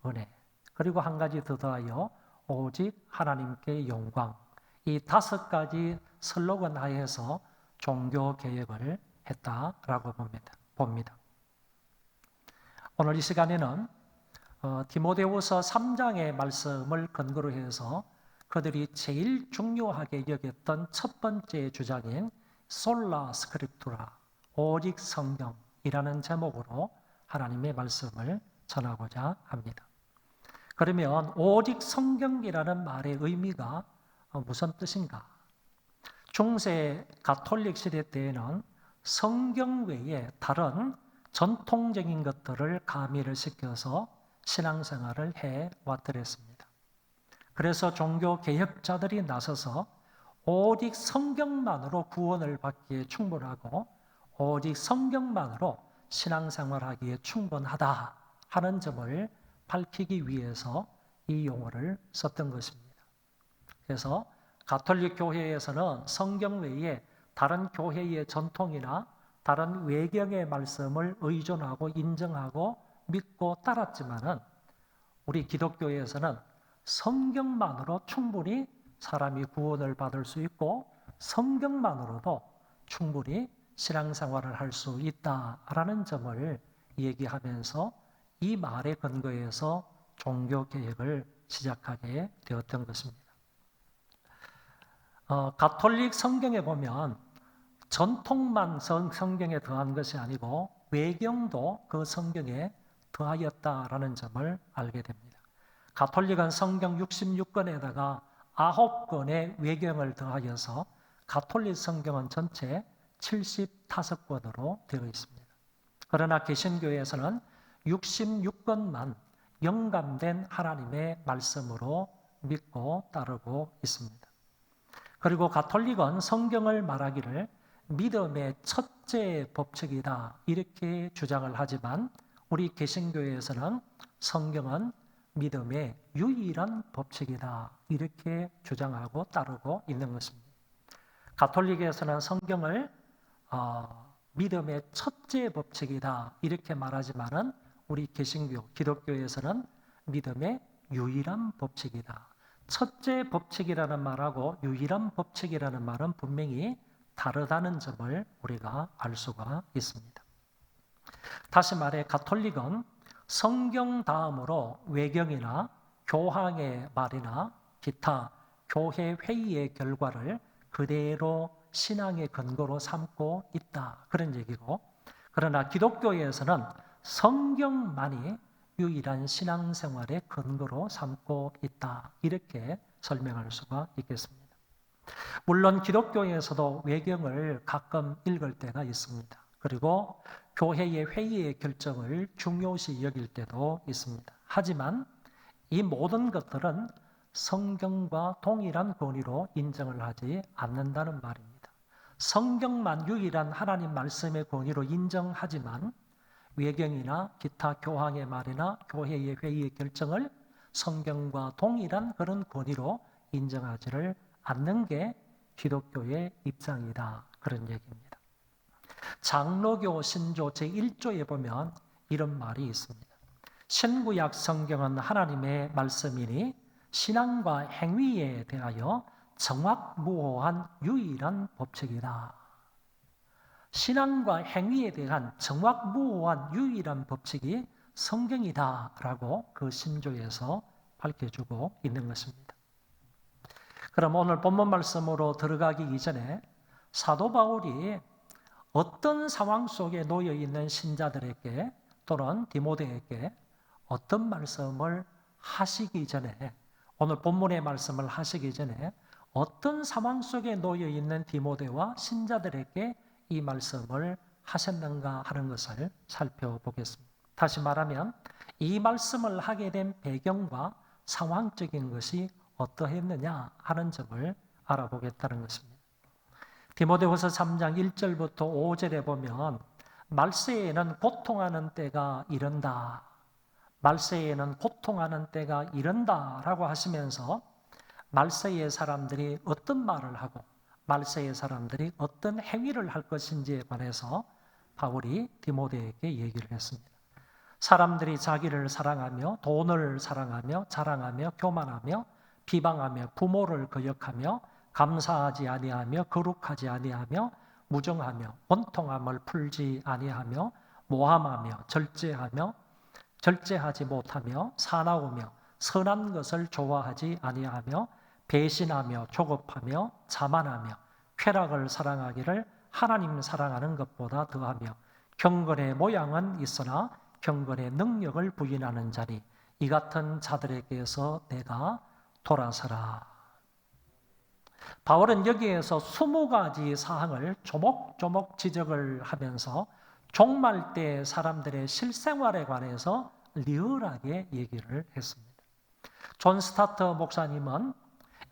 은혜, 그리고 한 가지 더 더하여 오직 하나님께 영광. 이 5가지 슬로건 하에서 종교개혁을 했다라고 봅니다. 오늘 이 시간에는 디모데후서 3장의 말씀을 근거로 해서 그들이 제일 중요하게 여겼던 첫 번째 주장인 솔라 스크립투라, 오직 성경이라는 제목으로 하나님의 말씀을 전하고자 합니다. 그러면 오직 성경이라는 말의 의미가 무슨 뜻인가? 중세 가톨릭 시대 때에는 성경 외에 다른 전통적인 것들을 가미를 시켜서 신앙생활을 해왔더랬습니다. 그래서 종교 개혁자들이 나서서 오직 성경만으로 구원을 받기에 충분하고 오직 성경만으로 신앙생활하기에 충분하다 하는 점을 밝히기 위해서 이 용어를 썼던 것입니다. 그래서 가톨릭 교회에서는 성경 외에 다른 교회의 전통이나 다른 외경의 말씀을 의존하고 인정하고 믿고 따랐지만은 우리 기독교에서는 성경만으로 충분히 사람이 구원을 받을 수 있고 성경만으로도 충분히 신앙생활을 할 수 있다라는 점을 얘기하면서 이 말에 근거해서 종교개혁을 시작하게 되었던 것입니다. 가톨릭 성경에 보면 전통만 성경에 더한 것이 아니고 외경도 그 성경에 더하였다라는 점을 알게 됩니다. 가톨릭은 성경 66권에다가 9권의 외경을 더하여서 가톨릭 성경은 전체 75권으로 되어 있습니다. 그러나 개신교에서는 66권만 영감된 하나님의 말씀으로 믿고 따르고 있습니다. 그리고 가톨릭은 성경을 말하기를 믿음의 첫째 법칙이다 이렇게 주장을 하지만 우리 개신교에서는 성경은 믿음의 유일한 법칙이다 이렇게 주장하고 따르고 있는 것입니다. 가톨릭에서는 성경을 믿음의 첫째 법칙이다 이렇게 말하지만은 우리 개신교, 기독교에서는 믿음의 유일한 법칙이다. 첫째 법칙이라는 말하고 유일한 법칙이라는 말은 분명히 다르다는 점을 우리가 알 수가 있습니다. 다시 말해 가톨릭은 성경 다음으로 외경이나 교황의 말이나 기타 교회 회의의 결과를 그대로 신앙의 근거로 삼고 있다. 그런 얘기고, 그러나 기독교에서는 성경만이 유일한 신앙생활의 근거로 삼고 있다. 이렇게 설명할 수가 있겠습니다. 물론 기독교에서도 외경을 가끔 읽을 때가 있습니다. 그리고 교회의 회의의 결정을 중요시 여길 때도 있습니다. 하지만 이 모든 것들은 성경과 동일한 권위로 인정을 하지 않는다는 말입니다. 성경만 유일한 하나님 말씀의 권위로 인정하지만 외경이나 기타 교황의 말이나 교회의 회의의 결정을 성경과 동일한 그런 권위로 인정하지를 않는 게 기독교의 입장이다. 그런 얘기입니다. 장로교 신조 제1조에 보면 이런 말이 있습니다. 신구약 성경은 하나님의 말씀이니 신앙과 행위에 대하여 정확무오한 유일한 법칙이다. 신앙과 행위에 대한 정확무오한 유일한 법칙이 성경이다라고 그 신조에서 밝혀주고 있는 것입니다. 그럼 오늘 본문 말씀으로 들어가기 이전에 사도 바울이 어떤 상황 속에 놓여 있는 신자들에게 또는 디모데에게 어떤 말씀을 하시기 전에, 오늘 본문의 말씀을 하시기 전에 어떤 상황 속에 놓여 있는 디모데와 신자들에게 이 말씀을 하셨는가 하는 것을 살펴보겠습니다. 다시 말하면 이 말씀을 하게 된 배경과 상황적인 것이 어떠했느냐 하는 점을 알아보겠다는 것입니다. 디모데후서 3장 1절부터 5절에 보면 말세에는 고통하는 때가 이른다. 말세에는 고통하는 때가 이른다라고 하시면서 말세의 사람들이 어떤 말을 하고 말세의 사람들이 어떤 행위를 할 것인지에 관해서 바울이 디모데에게 얘기를 했습니다. 사람들이 자기를 사랑하며 돈을 사랑하며 자랑하며 교만하며 비방하며 부모를 거역하며 감사하지 아니하며 거룩하지 아니하며 무정하며 원통함을 풀지 아니하며 모함하며 절제하지 못하며 사나우며 선한 것을 좋아하지 아니하며 배신하며 조급하며 자만하며 쾌락을 사랑하기를 하나님 사랑하는 것보다 더하며 경건의 모양은 있으나 경건의 능력을 부인하는 자니 이 같은 자들에게서 내가 돌아서라. 바울은 여기에서 20가지 사항을 조목조목 지적을 하면서 종말 때 사람들의 실생활에 관해서 리얼하게 얘기를 했습니다. 존 스타터 목사님은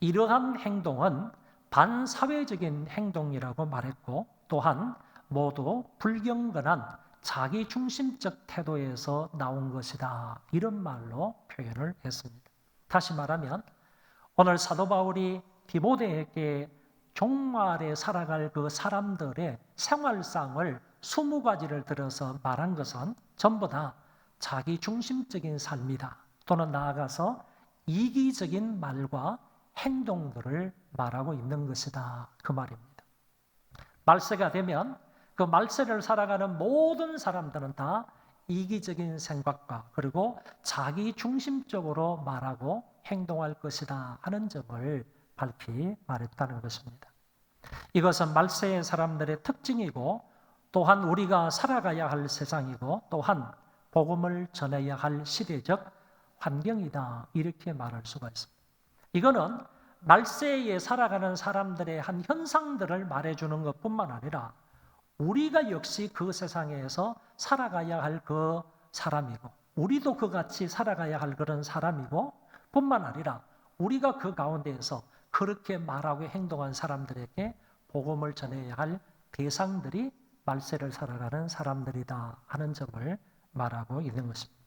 이러한 행동은 반사회적인 행동이라고 말했고, 또한 모두 불경건한 자기중심적 태도에서 나온 것이다, 이런 말로 표현을 했습니다. 다시 말하면 오늘 사도 바울이 디모데에게 종말에 살아갈 그 사람들의 생활상을 20가지를 들어서 말한 것은 전부 다 자기중심적인 삶이다, 또는 나아가서 이기적인 말과 행동들을 말하고 있는 것이다, 그 말입니다. 말세가 되면 그 말세를 살아가는 모든 사람들은 다 이기적인 생각과 그리고 자기중심적으로 말하고 행동할 것이다 하는 점을 밝히 말했다는 것입니다. 이것은 말세의 사람들의 특징이고, 또한 우리가 살아가야 할 세상이고, 또한 복음을 전해야 할 시대적 환경이다, 이렇게 말할 수가 있습니다. 이거는 말세에 살아가는 사람들의 한 현상들을 말해주는 것뿐만 아니라 우리가 역시 그 세상에서 살아가야 할 그 사람이고, 우리도 그같이 살아가야 할 그런 사람이고, 뿐만 아니라 우리가 그 가운데에서 그렇게 말하고 행동한 사람들에게 복음을 전해야 할 대상들이 말세를 살아가는 사람들이다 하는 점을 말하고 있는 것입니다.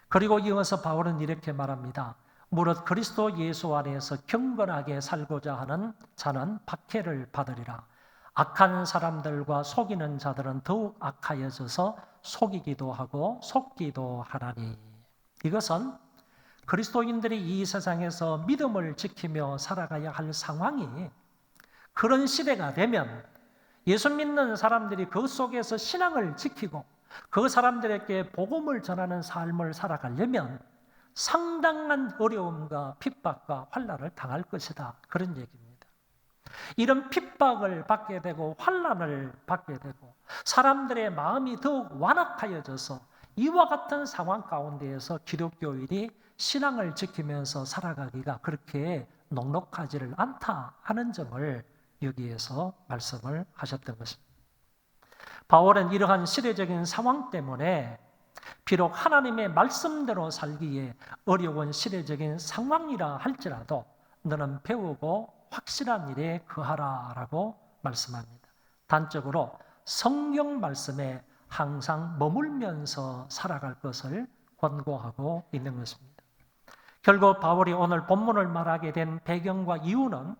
그리고 이어서 바울은 이렇게 말합니다. 무릇 그리스도 예수 안에서 경건하게 살고자 하는 자는 박해를 받으리라. 악한 사람들과 속이는 자들은 더욱 악하여져서 속이기도 하고 속기도 하나니. 이것은 그리스도인들이 이 세상에서 믿음을 지키며 살아가야 할 상황이 그런 시대가 되면 예수 믿는 사람들이 그 속에서 신앙을 지키고 그 사람들에게 복음을 전하는 삶을 살아가려면 상당한 어려움과 핍박과 환난을 당할 것이다, 그런 얘기입니다. 이런 핍박을 받게 되고 환난을 받게 되고 사람들의 마음이 더욱 완악하여져서 이와 같은 상황 가운데에서 기독교인이 신앙을 지키면서 살아가기가 그렇게 녹록하지를 않다 하는 점을 여기에서 말씀을 하셨던 것입니다. 바울은 이러한 시대적인 상황 때문에 비록 하나님의 말씀대로 살기에 어려운 시대적인 상황이라 할지라도 너는 배우고 확실한 일에 거하라라고 말씀합니다. 단적으로 성경 말씀에 항상 머물면서 살아갈 것을 권고하고 있는 것입니다. 결국 바울이 오늘 본문을 말하게 된 배경과 이유는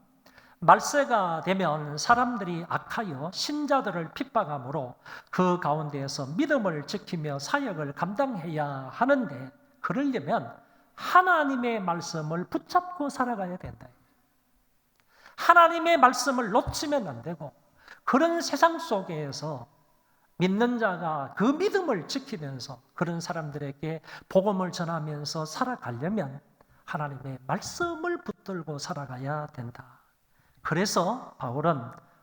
말세가 되면 사람들이 악하여 신자들을 핍박함으로 그 가운데에서 믿음을 지키며 사역을 감당해야 하는데, 그러려면 하나님의 말씀을 붙잡고 살아가야 된다. 하나님의 말씀을 놓치면 안 되고, 그런 세상 속에서 믿는 자가 그 믿음을 지키면서 그런 사람들에게 복음을 전하면서 살아가려면 하나님의 말씀을 붙들고 살아가야 된다. 그래서 바울은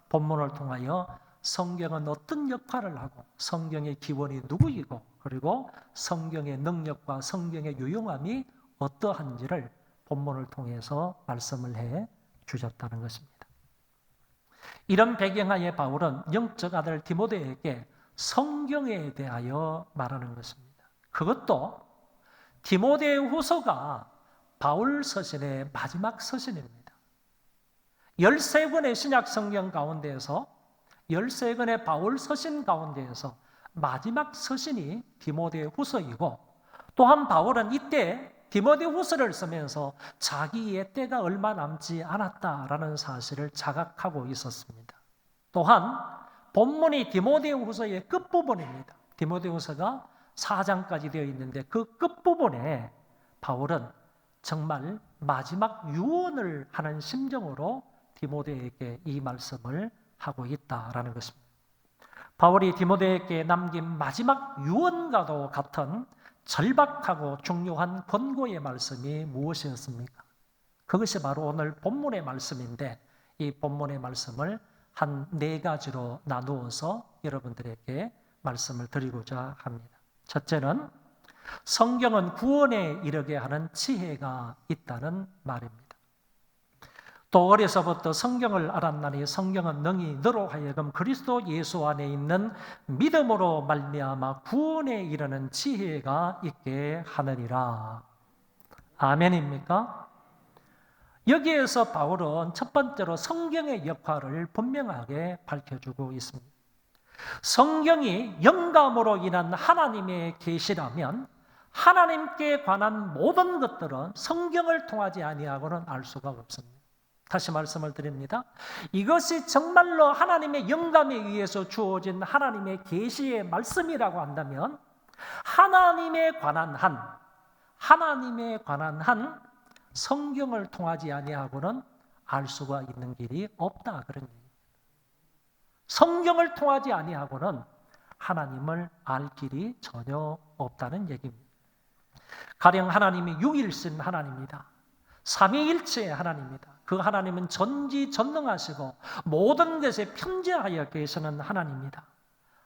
본문을 통하여 성경은 어떤 역할을 하고 성경의 기원이 누구이고 그리고 성경의 능력과 성경의 유용함이 어떠한지를 본문을 통해서 말씀을 해 주셨다는 것입니다. 이런 배경하에 바울은 영적 아들 디모데에게 성경에 대하여 말하는 것입니다. 그것도 디모데후서가 바울 서신의 마지막 서신입니다. 13권의 신약 성경 가운데에서 13권의 바울 서신 가운데에서 마지막 서신이 디모데후서이고, 또한 바울은 이때 디모데후서를 쓰면서 자기의 때가 얼마 남지 않았다라는 사실을 자각하고 있었습니다. 또한 본문이 디모데후서의 끝부분입니다. 디모데후서가 4장까지 되어 있는데 그 끝부분에 바울은 정말 마지막 유언을 하는 심정으로 디모데에게 이 말씀을 하고 있다라는 것입니다. 바울이 디모데에게 남긴 마지막 유언과도 같은 절박하고 중요한 권고의 말씀이 무엇이었습니까? 그것이 바로 오늘 본문의 말씀인데, 이 본문의 말씀을 한 4가지로 나누어서 여러분들에게 말씀을 드리고자 합니다. 첫째는 성경은 구원에 이르게 하는 지혜가 있다는 말입니다. 또 어려서부터 성경을 알았나니 성경은 능히 너로 하여금 그리스도 예수 안에 있는 믿음으로 말미암아 구원에 이르는 지혜가 있게 하느니라. 아멘입니까? 여기에서 바울은 첫 번째로 성경의 역할을 분명하게 밝혀주고 있습니다. 성경이 영감으로 인한 하나님의 계시라면 하나님께 관한 모든 것들은 성경을 통하지 아니하고는 알 수가 없습니다. 다시 말씀을 드립니다. 이것이 정말로 하나님의 영감에 의해서 주어진 하나님의 계시의 말씀이라고 한다면 하나님에 관한 한 성경을 통하지 아니하고는 알 수가 있는 길이 없다, 그런 얘기입니다. 성경을 통하지 아니하고는 하나님을 알 길이 전혀 없다는 얘기입니다. 가령 하나님이 유일신 하나님이다. 삼위일체의 하나님이다. 그 하나님은 전지전능하시고 모든 것에 편재하여 계시는 하나님이다.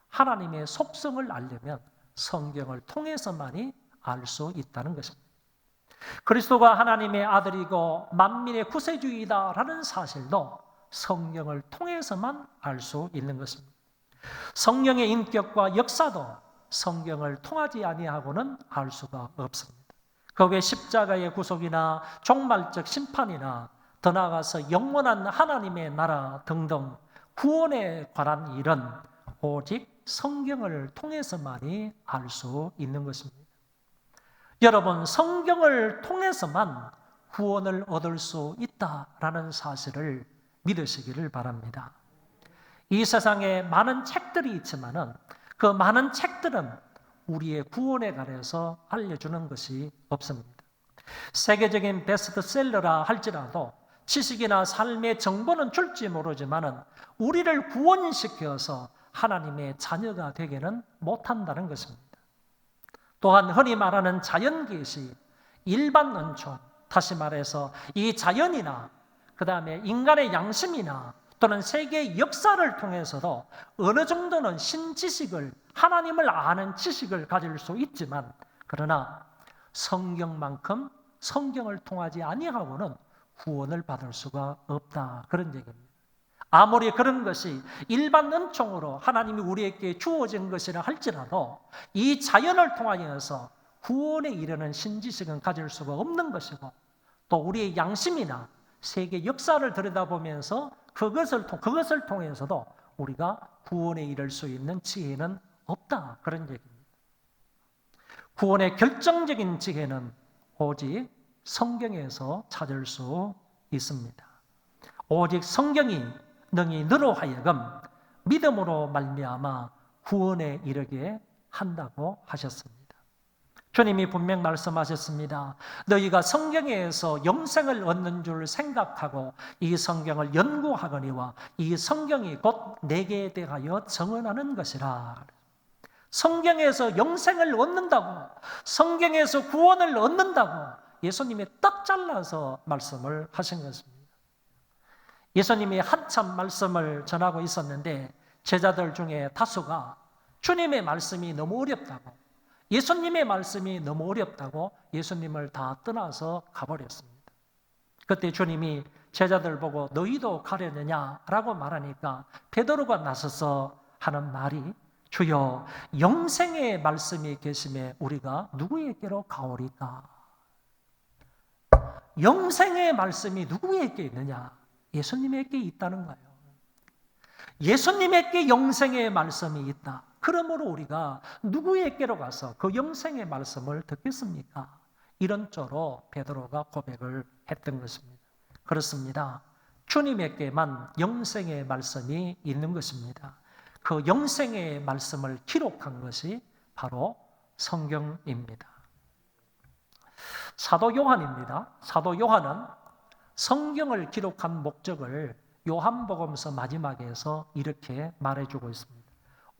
하나님의 속성을 알려면 성경을 통해서만이 알 수 있다는 것입니다. 그리스도가 하나님의 아들이고 만민의 구세주이다라는 사실도 성경을 통해서만 알 수 있는 것입니다. 성령의 인격과 역사도 성경을 통하지 아니하고는 알 수가 없습니다. 그 외 십자가의 구속이나 종말적 심판이나 더 나아가서 영원한 하나님의 나라 등등 구원에 관한 일은 오직 성경을 통해서만이 알 수 있는 것입니다. 여러분, 성경을 통해서만 구원을 얻을 수 있다라는 사실을 믿으시기를 바랍니다. 이 세상에 많은 책들이 있지만은 그 많은 책들은 우리의 구원에 관해서 알려주는 것이 없습니다. 세계적인 베스트셀러라 할지라도 지식이나 삶의 정보는 줄지 모르지만은 우리를 구원시켜서 하나님의 자녀가 되게는 못한다는 것입니다. 또한 흔히 말하는 자연계시, 일반 은총, 다시 말해서 이 자연이나 그 다음에 인간의 양심이나 또는 세계의 역사를 통해서도 어느 정도는 신지식을, 하나님을 아는 지식을 가질 수 있지만 그러나 성경만큼 성경을 통하지 아니하고는 구원을 받을 수가 없다, 그런 얘기입니다. 아무리 그런 것이 일반 은총으로 하나님이 우리에게 주어진 것이라 할지라도 이 자연을 통하여서 구원에 이르는 신지식은 가질 수가 없는 것이고 또 우리의 양심이나 세계 역사를 들여다보면서 그것을 통해서도 우리가 구원에 이를 수 있는 지혜는 없다, 그런 얘기입니다. 구원의 결정적인 지혜는 오직 성경에서 찾을 수 있습니다. 오직 성경이 능히 너로 하여금 믿음으로 말미암아 구원에 이르게 한다고 하셨습니다. 주님이 분명 말씀하셨습니다. 너희가 성경에서 영생을 얻는 줄 생각하고 이 성경을 연구하거니와 이 성경이 곧 내게 대하여 증언하는 것이라. 성경에서 영생을 얻는다고, 성경에서 구원을 얻는다고 예수님이 딱 잘라서 말씀을 하신 것입니다. 예수님이 한참 말씀을 전하고 있었는데 제자들 중에 다수가 주님의 말씀이 너무 어렵다고, 예수님의 말씀이 너무 어렵다고 예수님을 다 떠나서 가버렸습니다. 그때 주님이 제자들 보고 너희도 가려느냐라고 말하니까 베드로가 나서서 하는 말이 주여 영생의 말씀이 계심에 우리가 누구에게로 가오리까? 영생의 말씀이 누구에게 있느냐? 예수님에게 있다는 거예요. 예수님에게 영생의 말씀이 있다. 그러므로 우리가 누구에게로 가서 그 영생의 말씀을 듣겠습니까? 이런 쪽으로 베드로가 고백을 했던 것입니다. 그렇습니다. 주님에게만 영생의 말씀이 있는 것입니다. 그 영생의 말씀을 기록한 것이 바로 성경입니다. 사도 요한입니다. 사도 요한은 성경을 기록한 목적을 요한복음서 마지막에서 이렇게 말해주고 있습니다.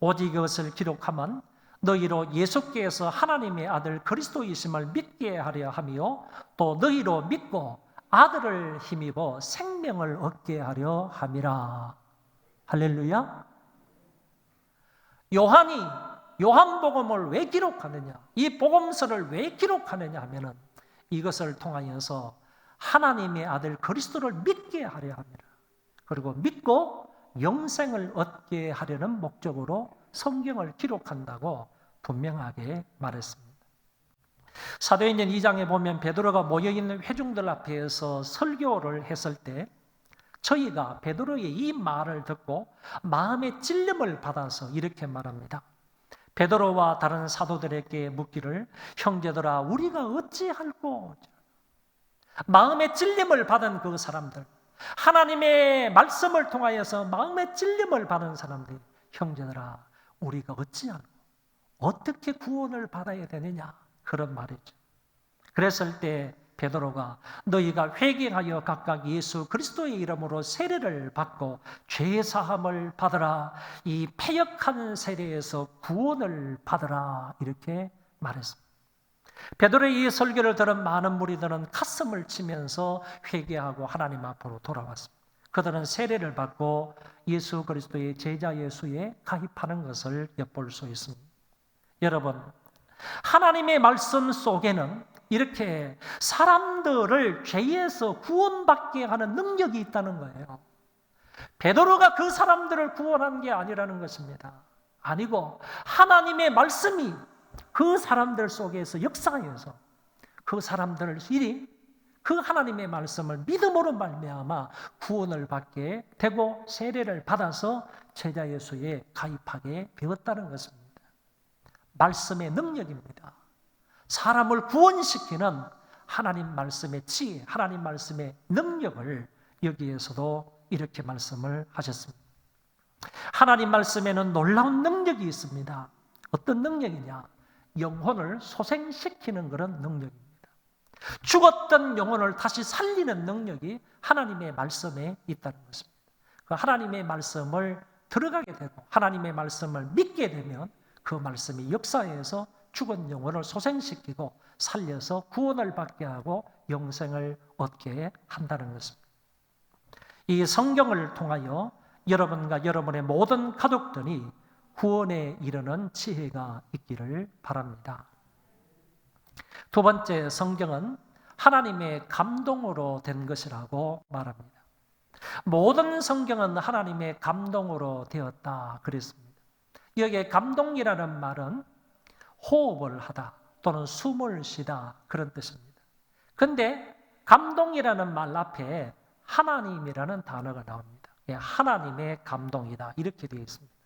오직 이것을 기록하면 너희로 예수께서 하나님의 아들 그리스도이심을 믿게 하려 하며 또 너희로 믿고 아들을 힘입어 생명을 얻게 하려 함이라. 할렐루야. 요한이 요한복음을 왜 기록하느냐, 이 복음서를 왜 기록하느냐 하면은 이것을 통하여서 하나님의 아들 그리스도를 믿게 하려 합니다. 그리고 믿고 영생을 얻게 하려는 목적으로 성경을 기록한다고 분명하게 말했습니다. 사도행전 2장에 보면 베드로가 모여있는 회중들 앞에서 설교를 했을 때 저희가 베드로의 이 말을 듣고 마음의 찔림을 받아서 이렇게 말합니다. 베드로와 다른 사도들에게 묻기를 형제들아 우리가 어찌할꼬. 마음의 찔림을 받은 그 사람들, 하나님의 말씀을 통하여서 마음의 찔림을 받은 사람들, 형제들아 우리가 어찌할꼬, 어떻게 구원을 받아야 되느냐, 그런 말이죠. 그랬을 때 베드로가 너희가 회개하여 각각 예수 그리스도의 이름으로 세례를 받고 죄 사함을 받으라, 이 패역한 세례에서 구원을 받으라, 이렇게 말했습니다. 베드로의 이 설교를 들은 많은 무리들은 가슴을 치면서 회개하고 하나님 앞으로 돌아왔습니다. 그들은 세례를 받고 예수 그리스도의 제자 예수에 가입하는 것을 엿볼 수 있습니다. 여러분, 하나님의 말씀 속에는 이렇게 사람들을 죄에서 구원받게 하는 능력이 있다는 거예요. 베드로가 그 사람들을 구원한 게 아니라는 것입니다. 아니고 하나님의 말씀이 그 사람들 속에서 역사해서 그 사람들이 그 하나님의 말씀을 믿음으로 말미암아 구원을 받게 되고 세례를 받아서 제자 예수에 가입하게 되었다는 것입니다. 말씀의 능력입니다. 사람을 구원시키는 하나님 말씀의 지혜, 하나님 말씀의 능력을 여기에서도 이렇게 말씀을 하셨습니다. 하나님 말씀에는 놀라운 능력이 있습니다. 어떤 능력이냐? 영혼을 소생시키는 그런 능력입니다. 죽었던 영혼을 다시 살리는 능력이 하나님의 말씀에 있다는 것입니다. 그 하나님의 말씀을 들어가게 되고 하나님의 말씀을 믿게 되면 그 말씀이 역사에서 죽은 영혼을 소생시키고 살려서 구원을 받게 하고 영생을 얻게 한다는 것입니다. 이 성경을 통하여 여러분과 여러분의 모든 가족들이 구원에 이르는 지혜가 있기를 바랍니다. 두 번째, 성경은 하나님의 감동으로 된 것이라고 말합니다. 모든 성경은 하나님의 감동으로 되었다 그랬습니다. 여기에 감동이라는 말은 호흡을 하다 또는 숨을 쉬다 그런 뜻입니다. 그런데 감동이라는 말 앞에 하나님이라는 단어가 나옵니다. 하나님의 감동이다 이렇게 되어 있습니다.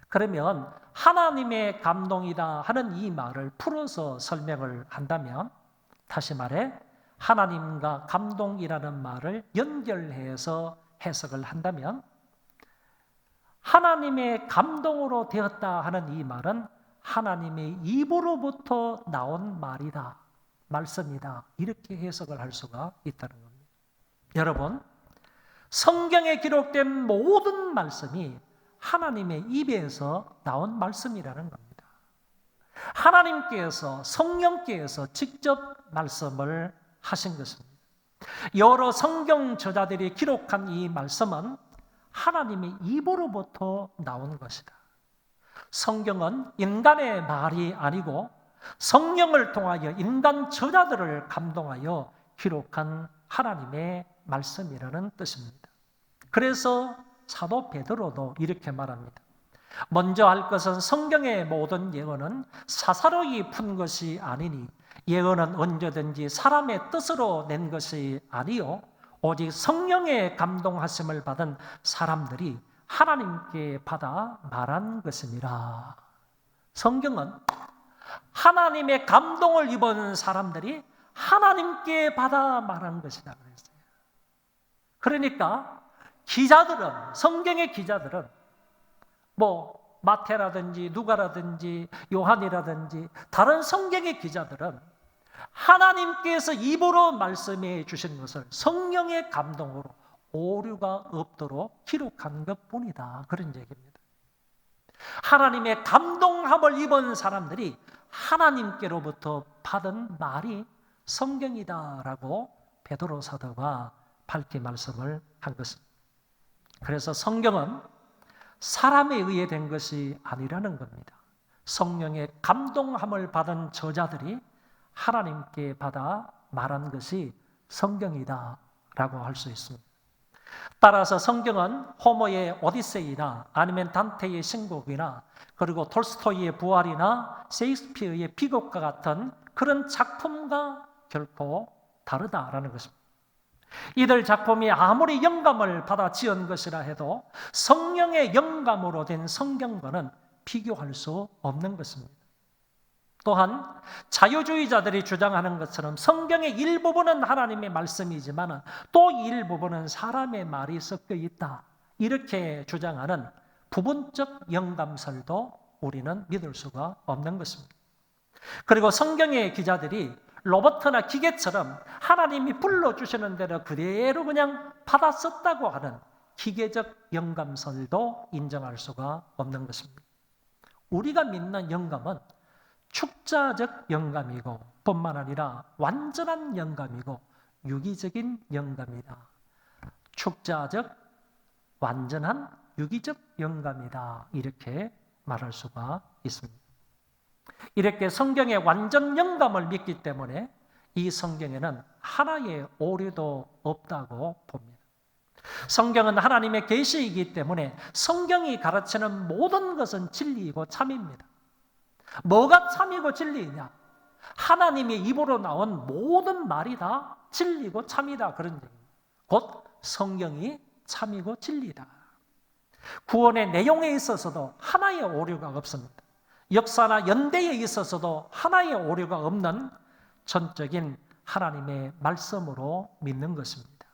그러면 하나님의 감동이다 하는 이 말을 풀어서 설명을 한다면, 다시 말해 하나님과 감동이라는 말을 연결해서 해석을 한다면, 하나님의 감동으로 되었다 하는 이 말은 하나님의 입으로부터 나온 말이다, 말씀이다, 이렇게 해석을 할 수가 있다는 겁니다. 여러분, 성경에 기록된 모든 말씀이 하나님의 입에서 나온 말씀이라는 겁니다. 하나님께서, 성령께서 직접 말씀을 하신 것입니다. 여러 성경 저자들이 기록한 이 말씀은 하나님의 입으로부터 나온 것이다. 성경은 인간의 말이 아니고 성령을 통하여 인간 저자들을 감동하여 기록한 하나님의 말씀이라는 뜻입니다. 그래서 사도 베드로도 이렇게 말합니다. 먼저 알 것은 성경의 모든 예언은 사사로이 푼 것이 아니니 예언은 언제든지 사람의 뜻으로 낸 것이 아니요 오직 성령의 감동하심을 받은 사람들이 하나님께 받아 말한 것이니라. 성경은 하나님의 감동을 입은 사람들이 하나님께 받아 말한 것이다 그랬어요. 그러니까 기자들은, 성경의 기자들은 마태라든지 누가라든지 요한이라든지 다른 성경의 기자들은 하나님께서 입으로 말씀해 주신 것을 성령의 감동으로 오류가 없도록 기록한 것뿐이다, 그런 얘기입니다. 하나님의 감동함을 입은 사람들이 하나님께로부터 받은 말이 성경이다라고 베드로 사도가 밝게 말씀을 한 것입니다. 그래서 성경은 사람에 의해 된 것이 아니라는 겁니다. 성령의 감동함을 받은 저자들이 하나님께 받아 말한 것이 성경이다라고 할 수 있습니다. 따라서 성경은 호모의 오디세이나 아니면 단테의 신곡이나 그리고 톨스토이의 부활이나 셰익스피어의 비극과 같은 그런 작품과 결코 다르다라는 것입니다. 이들 작품이 아무리 영감을 받아 지은 것이라 해도 성령의 영감으로 된 성경과는 비교할 수 없는 것입니다. 또한 자유주의자들이 주장하는 것처럼 성경의 일부분은 하나님의 말씀이지만 또 일부분은 사람의 말이 섞여 있다, 이렇게 주장하는 부분적 영감설도 우리는 믿을 수가 없는 것입니다. 그리고 성경의 기자들이 로버트나 기계처럼 하나님이 불러주시는 대로 그대로 그냥 받아 썼다고 하는 기계적 영감설도 인정할 수가 없는 것입니다. 우리가 믿는 영감은 축자적 영감이고 뿐만 아니라 완전한 영감이고 유기적인 영감이다. 축자적 완전한 유기적 영감이다, 이렇게 말할 수가 있습니다. 이렇게 성경의 완전 영감을 믿기 때문에 이 성경에는 하나의 오류도 없다고 봅니다. 성경은 하나님의 계시이기 때문에 성경이 가르치는 모든 것은 진리이고 참입니다. 뭐가 참이고 진리이냐? 하나님의 입으로 나온 모든 말이 다 진리고 참이다, 그런 얘기입니다. 곧 성경이 참이고 진리다. 구원의 내용에 있어서도 하나의 오류가 없습니다. 역사나 연대에 있어서도 하나의 오류가 없는 전적인 하나님의 말씀으로 믿는 것입니다.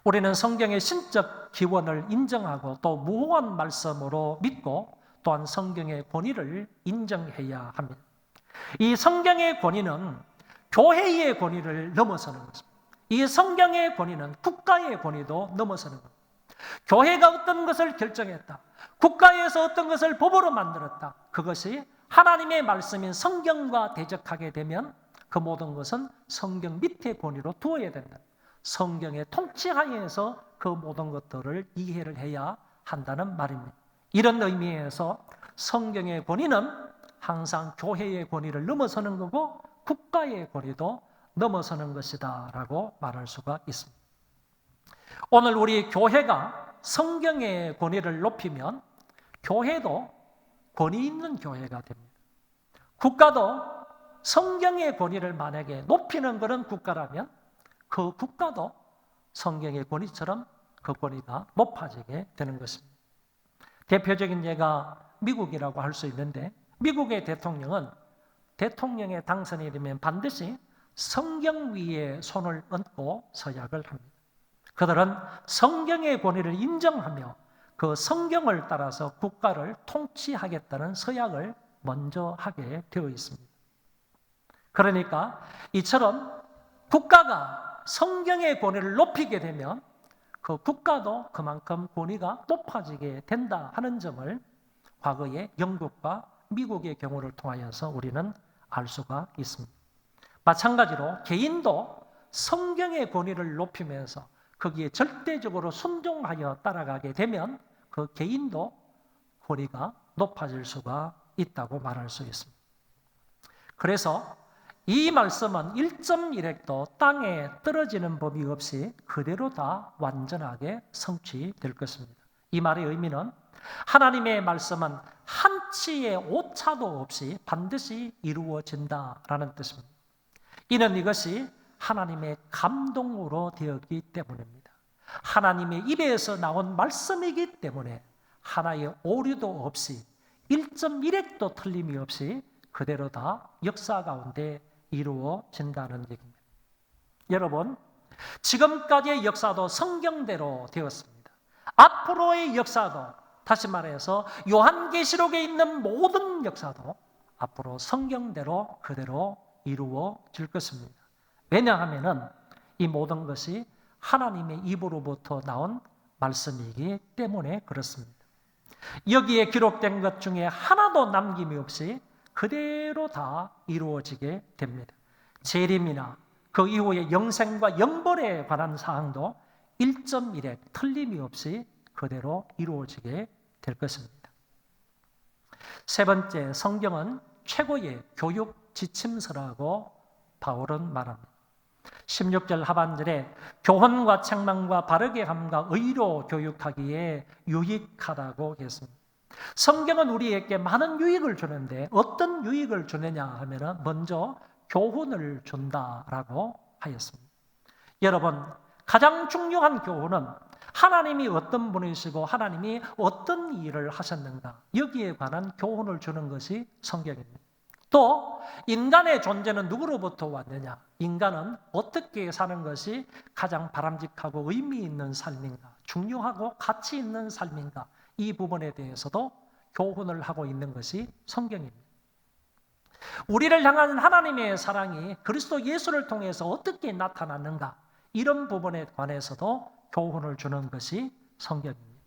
우리는 성경의 신적 기원을 인정하고 또 무호한 말씀으로 믿고 또한 성경의 권위를 인정해야 합니다. 이 성경의 권위는 교회의 권위를 넘어서는 것입니다. 이 성경의 권위는 국가의 권위도 넘어서는 겁니다. 교회가 어떤 것을 결정했다, 국가에서 어떤 것을 법으로 만들었다, 그것이 하나님의 말씀인 성경과 대적하게 되면 그 모든 것은 성경 밑에 권위로 두어야 된다. 성경의 통치하에서 그 모든 것들을 이해를 해야 한다는 말입니다. 이런 의미에서 성경의 권위는 항상 교회의 권위를 넘어서는 거고 국가의 권위도 넘어서는 것이다 라고 말할 수가 있습니다. 오늘 우리 교회가 성경의 권위를 높이면 교회도 권위 있는 교회가 됩니다. 국가도 성경의 권위를 만약에 높이는 그런 국가라면 그 국가도 성경의 권위처럼 그 권위가 높아지게 되는 것입니다. 대표적인 예가 미국이라고 할 수 있는데, 미국의 대통령은 대통령에 당선이 되면 반드시 성경 위에 손을 얹고 서약을 합니다. 그들은 성경의 권위를 인정하며 그 성경을 따라서 국가를 통치하겠다는 서약을 먼저 하게 되어 있습니다. 그러니까 이처럼 국가가 성경의 권위를 높이게 되면 그 국가도 그만큼 권위가 높아지게 된다 하는 점을 과거의 영국과 미국의 경우를 통하여서 우리는 알 수가 있습니다. 마찬가지로 개인도 성경의 권위를 높이면서 거기에 절대적으로 순종하여 따라가게 되면 그 개인도 권위가 높아질 수가 있다고 말할 수 있습니다. 그래서 이 말씀은 1.1핵도 땅에 떨어지는 법이 없이 그대로 다 완전하게 성취될 것입니다. 이 말의 의미는 하나님의 말씀은 한치의 오차도 없이 반드시 이루어진다라는 뜻입니다. 이는 이것이 하나님의 감동으로 되었기 때문입니다. 하나님의 입에서 나온 말씀이기 때문에 하나의 오류도 없이 1.1핵도 틀림이 없이 그대로 다 역사 가운데 이루어진다는 얘기입니다. 여러분, 지금까지의 역사도 성경대로 되었습니다. 앞으로의 역사도, 다시 말해서 요한계시록에 있는 모든 역사도 앞으로 성경대로 그대로 이루어질 것입니다. 왜냐하면 이 모든 것이 하나님의 입으로부터 나온 말씀이기 때문에 그렇습니다. 여기에 기록된 것 중에 하나도 남김이 없이 그대로 다 이루어지게 됩니다. 재림이나 그 이후의 영생과 영벌에 관한 사항도 1.1에 틀림이 없이 그대로 이루어지게 될 것입니다. 세 번째, 성경은 최고의 교육 지침서라고 바울은 말합니다. 16절 하반절에 교훈과 책망과 바르게 함과 의로 교육하기에 유익하다고 했습니다. 성경은 우리에게 많은 유익을 주는데 어떤 유익을 주느냐 하면 먼저 교훈을 준다라고 하였습니다. 여러분, 가장 중요한 교훈은 하나님이 어떤 분이시고 하나님이 어떤 일을 하셨는가, 여기에 관한 교훈을 주는 것이 성경입니다. 또 인간의 존재는 누구로부터 왔느냐, 인간은 어떻게 사는 것이 가장 바람직하고 의미 있는 삶인가, 중요하고 가치 있는 삶인가, 이 부분에 대해서도 교훈을 하고 있는 것이 성경입니다. 우리를 향한 하나님의 사랑이 그리스도 예수를 통해서 어떻게 나타났는가, 이런 부분에 관해서도 교훈을 주는 것이 성경입니다.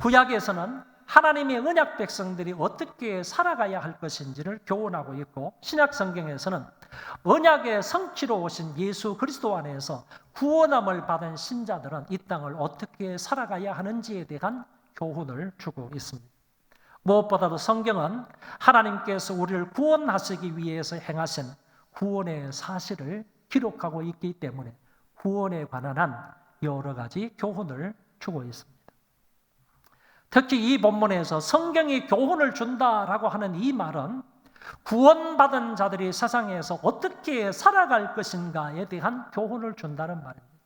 구약에서는 하나님의 언약 백성들이 어떻게 살아가야 할 것인지를 교훈하고 있고, 신약 성경에서는 언약의 성취로 오신 예수 그리스도 안에서 구원함을 받은 신자들은 이 땅을 어떻게 살아가야 하는지에 대한 교훈을 주고 있습니다. 무엇보다도 성경은 하나님께서 우리를 구원하시기 위해서 행하신 구원의 사실을 기록하고 있기 때문에 구원에 관한 한 여러 가지 교훈을 주고 있습니다. 특히 이 본문에서 성경이 교훈을 준다라고 하는 이 말은 구원받은 자들이 세상에서 어떻게 살아갈 것인가에 대한 교훈을 준다는 말입니다.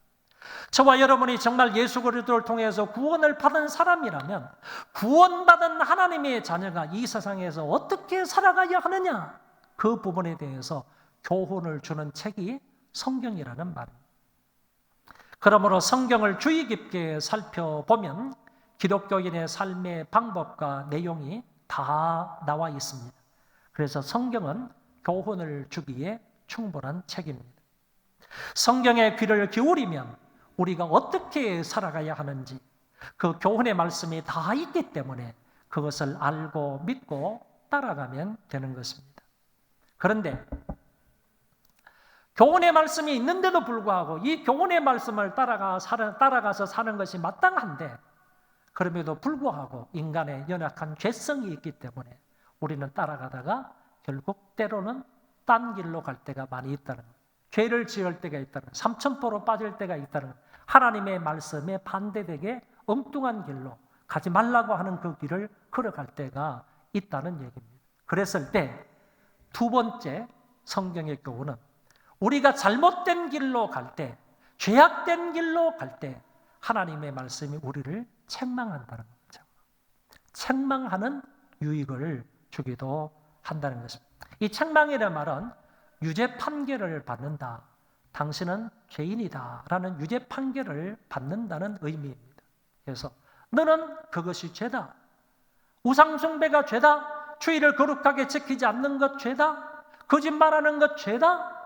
저와 여러분이 정말 예수 그리스도를 통해서 구원을 받은 사람이라면 구원받은 하나님의 자녀가 이 세상에서 어떻게 살아가야 하느냐, 그 부분에 대해서 교훈을 주는 책이 성경이라는 말입니다. 그러므로 성경을 주의 깊게 살펴보면 기독교인의 삶의 방법과 내용이 다 나와 있습니다. 그래서 성경은 교훈을 주기에 충분한 책입니다. 성경의 귀를 기울이면 우리가 어떻게 살아가야 하는지 그 교훈의 말씀이 다 있기 때문에 그것을 알고 믿고 따라가면 되는 것입니다. 그런데 교훈의 말씀이 있는데도 불구하고 이 교훈의 말씀을 따라가서 사는 것이 마땅한데, 그럼에도 불구하고 인간의 연약한 죄성이 있기 때문에 우리는 따라가다가 결국 때로는 딴 길로 갈 때가 많이 있다는 것, 죄를 지을 때가 있다는 것, 삼천포로 빠질 때가 있다는 것, 하나님의 말씀에 반대되게 엉뚱한 길로 가지 말라고 하는 그 길을 걸어갈 때가 있다는 얘기입니다. 그랬을 때 두 번째 성경의 교훈은 우리가 잘못된 길로 갈 때, 죄악된 길로 갈 때 하나님의 말씀이 우리를 책망한다는 거죠. 책망하는 유익을 주기도 한다는 것입니다. 이 책망이라는 말은 유죄 판결을 받는다, 당신은 죄인이다 라는 유죄 판결을 받는다는 의미입니다. 그래서 너는 그것이 죄다, 우상숭배가 죄다, 주의를 거룩하게 지키지 않는 것 죄다, 거짓말하는 것 죄다,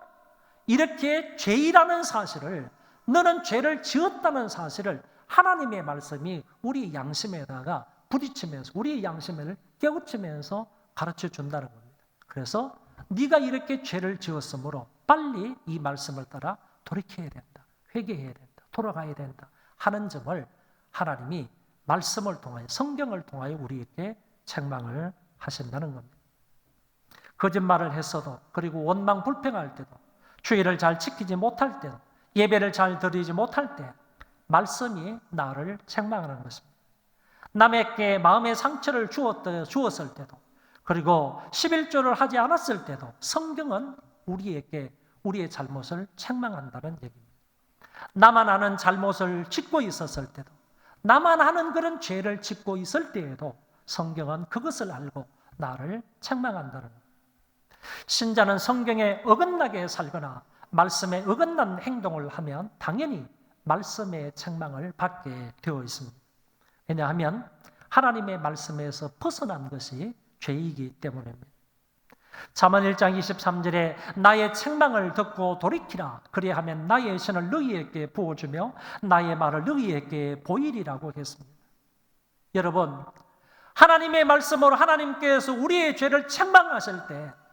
이렇게 죄이라는 사실을, 너는 죄를 지었다는 사실을 하나님의 말씀이 우리 양심에다가 부딪히면서 우리의 양심을 깨우치면서 가르쳐 준다는 겁니다. 그래서 네가 이렇게 죄를 지었으므로 빨리 이 말씀을 따라 돌이켜야 된다, 회개해야 된다, 돌아가야 된다 하는 점을 하나님이 말씀을 통하여, 성경을 통하여 우리에게 책망을 하신다는 겁니다. 거짓말을 했어도, 그리고 원망 불평할 때도, 주의를 잘 지키지 못할 때도, 예배를 잘 드리지 못할 때 말씀이 나를 책망하는 것입니다. 남에게 마음의 상처를 주었을 때도, 그리고 11조를 하지 않았을 때도 성경은 우리에게 우리의 잘못을 책망한다는 얘기입니다. 나만 아는 잘못을 짓고 있었을 때도, 나만 아는 그런 죄를 짓고 있을 때에도 성경은 그것을 알고 나를 책망한다는 겁니다. 신자는 성경에 어긋나게 살거나 말씀에 어긋난 행동을 하면 당연히 말씀의 책망을 받게 되어 있습니다. 왜냐하면 하나님의 말씀에서 벗어난 것이 죄이기 때문입니다. 잠언 1장 23절에 나의 책망을 듣고 돌이키라, 그리하면 나의 신을 너희에게 부어주며 나의 말을 너희에게 보이리라고 했습니다. 여러분, 하나님의 말씀으로 하나님께서 우리의 죄를 책망하실 때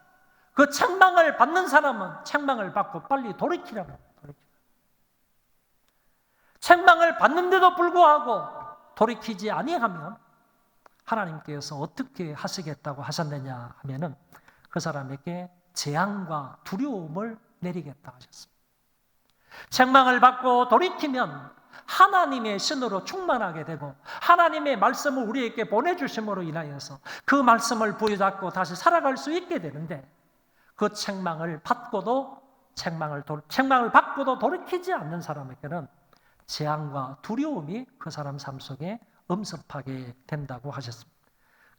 그 책망을 받는 사람은 책망을 받고 빨리 돌이키라고. 책망을 받는데도 불구하고 돌이키지 아니하면 하나님께서 어떻게 하시겠다고 하셨느냐 하면은 그 사람에게 재앙과 두려움을 내리겠다 하셨습니다. 책망을 받고 돌이키면 하나님의 신으로 충만하게 되고 하나님의 말씀을 우리에게 보내주심으로 인하여서 그 말씀을 부여잡고 다시 살아갈 수 있게 되는데, 그 책망을 받고도 돌이키지 않는 사람에게는 재앙과 두려움이 그 사람 삶 속에 엄습하게 된다고 하셨습니다.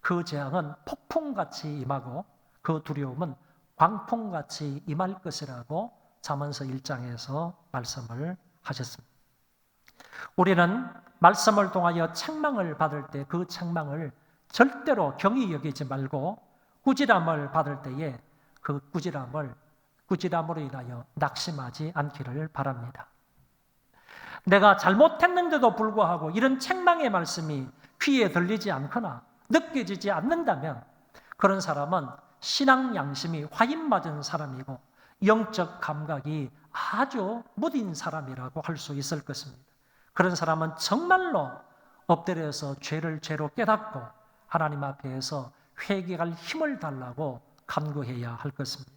그 재앙은 폭풍같이 임하고 그 두려움은 광풍같이 임할 것이라고 잠언서 1장에서 말씀을 하셨습니다. 우리는 말씀을 통하여 책망을 받을 때 그 책망을 절대로 경히 여기지 말고 꾸지람을 받을 때에 그 꾸지람으로 인하여 낙심하지 않기를 바랍니다. 내가 잘못했는데도 불구하고 이런 책망의 말씀이 귀에 들리지 않거나 느껴지지 않는다면 그런 사람은 신앙 양심이 화인맞은 사람이고 영적 감각이 아주 무딘 사람이라고 할 수 있을 것입니다. 그런 사람은 정말로 엎드려서 죄를 죄로 깨닫고 하나님 앞에서 회개할 힘을 달라고 간구해야 할 것입니다.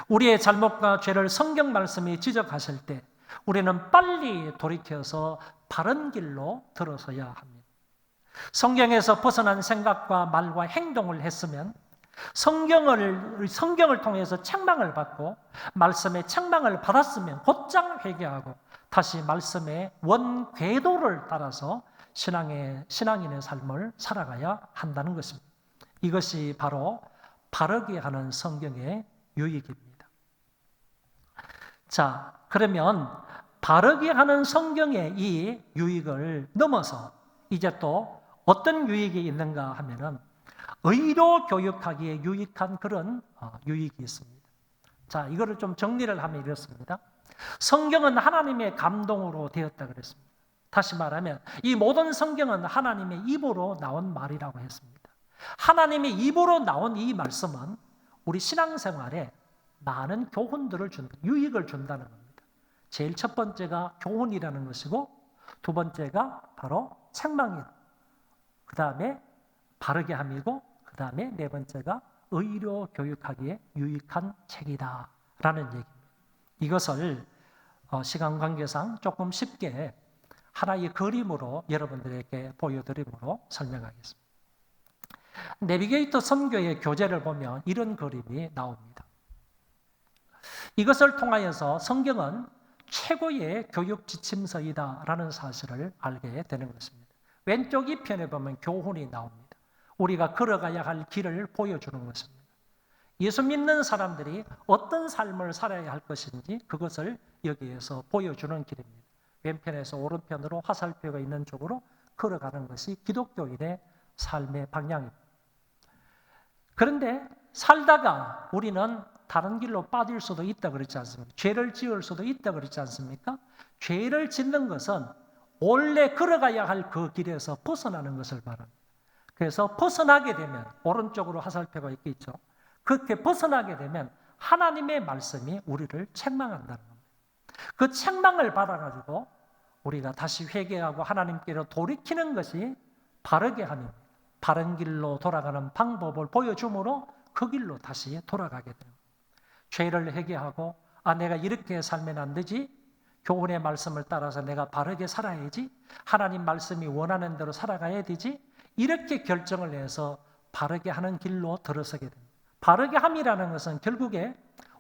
우리의 잘못과 죄를 성경 말씀이 지적하실 때 우리는 빨리 돌이켜서 바른 길로 들어서야 합니다. 성경에서 벗어난 생각과 말과 행동을 했으면 성경을 통해서 책망을 받고 말씀의 책망을 받았으면 곧장 회개하고 다시 말씀의 원궤도를 따라서 신앙인의 삶을 살아가야 한다는 것입니다. 이것이 바로 바르게 하는 성경의 유익입니다. 자, 그러면 바르게 하는 성경의 이 유익을 넘어서 이제 또 어떤 유익이 있는가 하면은 의로 교육하기에 유익한 그런 유익이 있습니다. 자, 이거를 좀 정리를 하면 이렇습니다. 성경은 하나님의 감동으로 되었다 그랬습니다. 다시 말하면 이 모든 성경은 하나님의 입으로 나온 말이라고 했습니다. 하나님의 입으로 나온 이 말씀은 우리 신앙생활에 많은 교훈들을 유익을 준다는 겁니다. 제일 첫 번째가 교훈이라는 것이고 두 번째가 바로 책망이고 그 다음에 바르게 함이고 그 다음에 네 번째가 의로 교육하기에 유익한 책이다라는 얘기입니다. 이것을 시간 관계상 조금 쉽게 하나의 그림으로 여러분들에게 보여드림으로 설명하겠습니다. 내비게이터 선교의 교재를 보면 이런 그림이 나옵니다. 이것을 통하여서 성경은 최고의 교육 지침서이다라는 사실을 알게 되는 것입니다. 왼쪽 2편에 보면 교훈이 나옵니다. 우리가 걸어가야 할 길을 보여주는 것입니다. 예수 믿는 사람들이 어떤 삶을 살아야 할 것인지 그것을 여기에서 보여주는 길입니다. 왼편에서 오른편으로 화살표가 있는 쪽으로 걸어가는 것이 기독교인의 삶의 방향입니다. 그런데 살다가 우리는 다른 길로 빠질 수도 있다 그랬지 않습니까? 죄를 지을 수도 있다 그랬지 않습니까? 죄를 짓는 것은 원래 걸어가야 할 그 길에서 벗어나는 것을 말합니다. 그래서 벗어나게 되면 오른쪽으로 화살표가 있겠죠. 그렇게 벗어나게 되면 하나님의 말씀이 우리를 책망한다는 겁니다. 그 책망을 받아가지고 우리가 다시 회개하고 하나님께로 돌이키는 것이 바르게 함입니다. 바른 길로 돌아가는 방법을 보여주므로 그 길로 다시 돌아가게 됩니다. 죄를 회개하고 내가 이렇게 살면 안 되지. 교훈의 말씀을 따라서 내가 바르게 살아야지. 하나님 말씀이 원하는 대로 살아가야 되지. 이렇게 결정을 해서 바르게 하는 길로 들어서게 됩니다. 바르게 함이라는 것은 결국에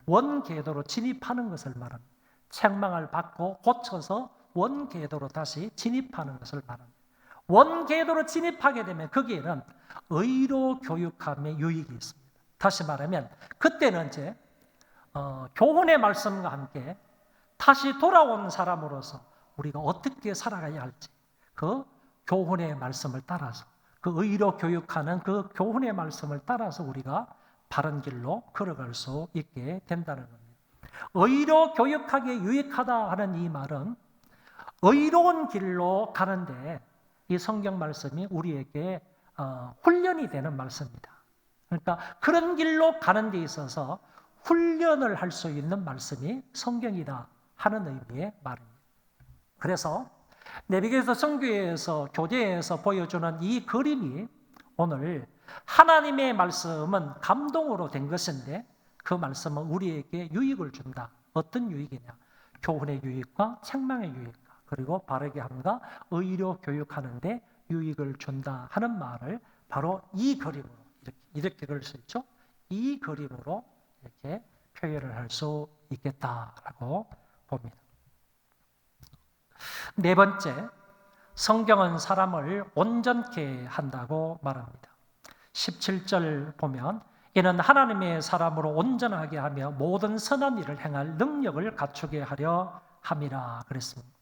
원궤도로 진입하는 것을 말합니다. 책망을 받고 고쳐서 원궤도로 다시 진입하는 것을 말합니다. 원궤도로 진입하게 되면 거기에는 의로 교육함의 유익이 있습니다. 다시 말하면 그때는 이제 교훈의 말씀과 함께 다시 돌아온 사람으로서 우리가 어떻게 살아가야 할지 그 교훈의 말씀을 따라서 그 의로 교육하는 그 교훈의 말씀을 따라서 우리가 바른 길로 걸어갈 수 있게 된다는 겁니다. 의로 교육하기에 유익하다 하는 이 말은 의로운 길로 가는데 이 성경 말씀이 우리에게 훈련이 되는 말씀입니다. 그러니까 그런 길로 가는 데 있어서 훈련을 할 수 있는 말씀이 성경이다 하는 의미의 말입니다. 그래서 내비게이터 선교에서 교재에서 보여주는 이 그림이 오늘 하나님의 말씀은 감동으로 된 것인데 그 말씀은 우리에게 유익을 준다. 어떤 유익이냐? 교훈의 유익과 책망의 유익과 그리고 바르게 함과 의로 교육하는 데 유익을 준다 하는 말을 바로 이 그림으로 이렇게 그릴 수 있죠. 이 그림으로 이렇게 표현을 할 수 있겠다라고 봅니다. 네 번째, 성경은 사람을 온전케 한다고 말합니다. 17절 보면 이는 하나님의 사람으로 온전하게 하며 모든 선한 일을 행할 능력을 갖추게 하려 함이라 그랬습니다.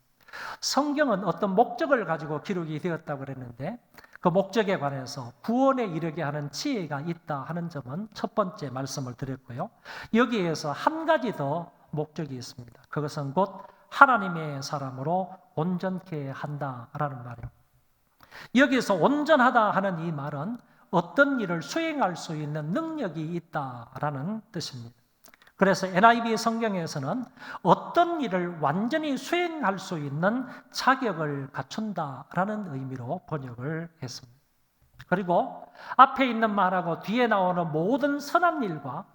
성경은 어떤 목적을 가지고 기록이 되었다고 그랬는데 그 목적에 관해서 구원에 이르게 하는 지혜가 있다 하는 점은 첫 번째 말씀을 드렸고요. 여기에서 한 가지 더 목적이 있습니다. 그것은 곧 하나님의 사람으로 온전케 한다라는 말이에요. 여기서 온전하다 하는 이 말은 어떤 일을 수행할 수 있는 능력이 있다라는 뜻입니다. 그래서 NIV 성경에서는 어떤 일을 완전히 수행할 수 있는 자격을 갖춘다라는 의미로 번역을 했습니다. 그리고 앞에 있는 말하고 뒤에 나오는 모든 선한 일과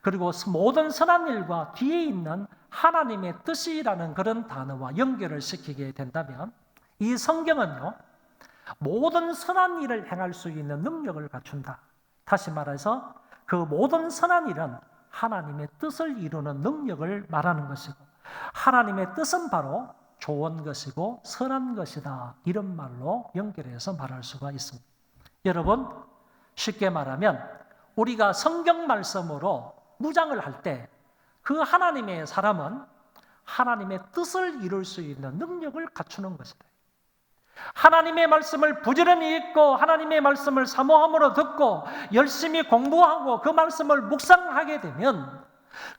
그리고 모든 선한 일과 뒤에 있는 하나님의 뜻이라는 그런 단어와 연결을 시키게 된다면 이 성경은요, 모든 선한 일을 행할 수 있는 능력을 갖춘다. 다시 말해서 그 모든 선한 일은 하나님의 뜻을 이루는 능력을 말하는 것이고 하나님의 뜻은 바로 좋은 것이고 선한 것이다. 이런 말로 연결해서 말할 수가 있습니다. 여러분, 쉽게 말하면 우리가 성경 말씀으로 무장을 할 때 그 하나님의 사람은 하나님의 뜻을 이룰 수 있는 능력을 갖추는 것이다. 하나님의 말씀을 부지런히 읽고 하나님의 말씀을 사모함으로 듣고 열심히 공부하고 그 말씀을 묵상하게 되면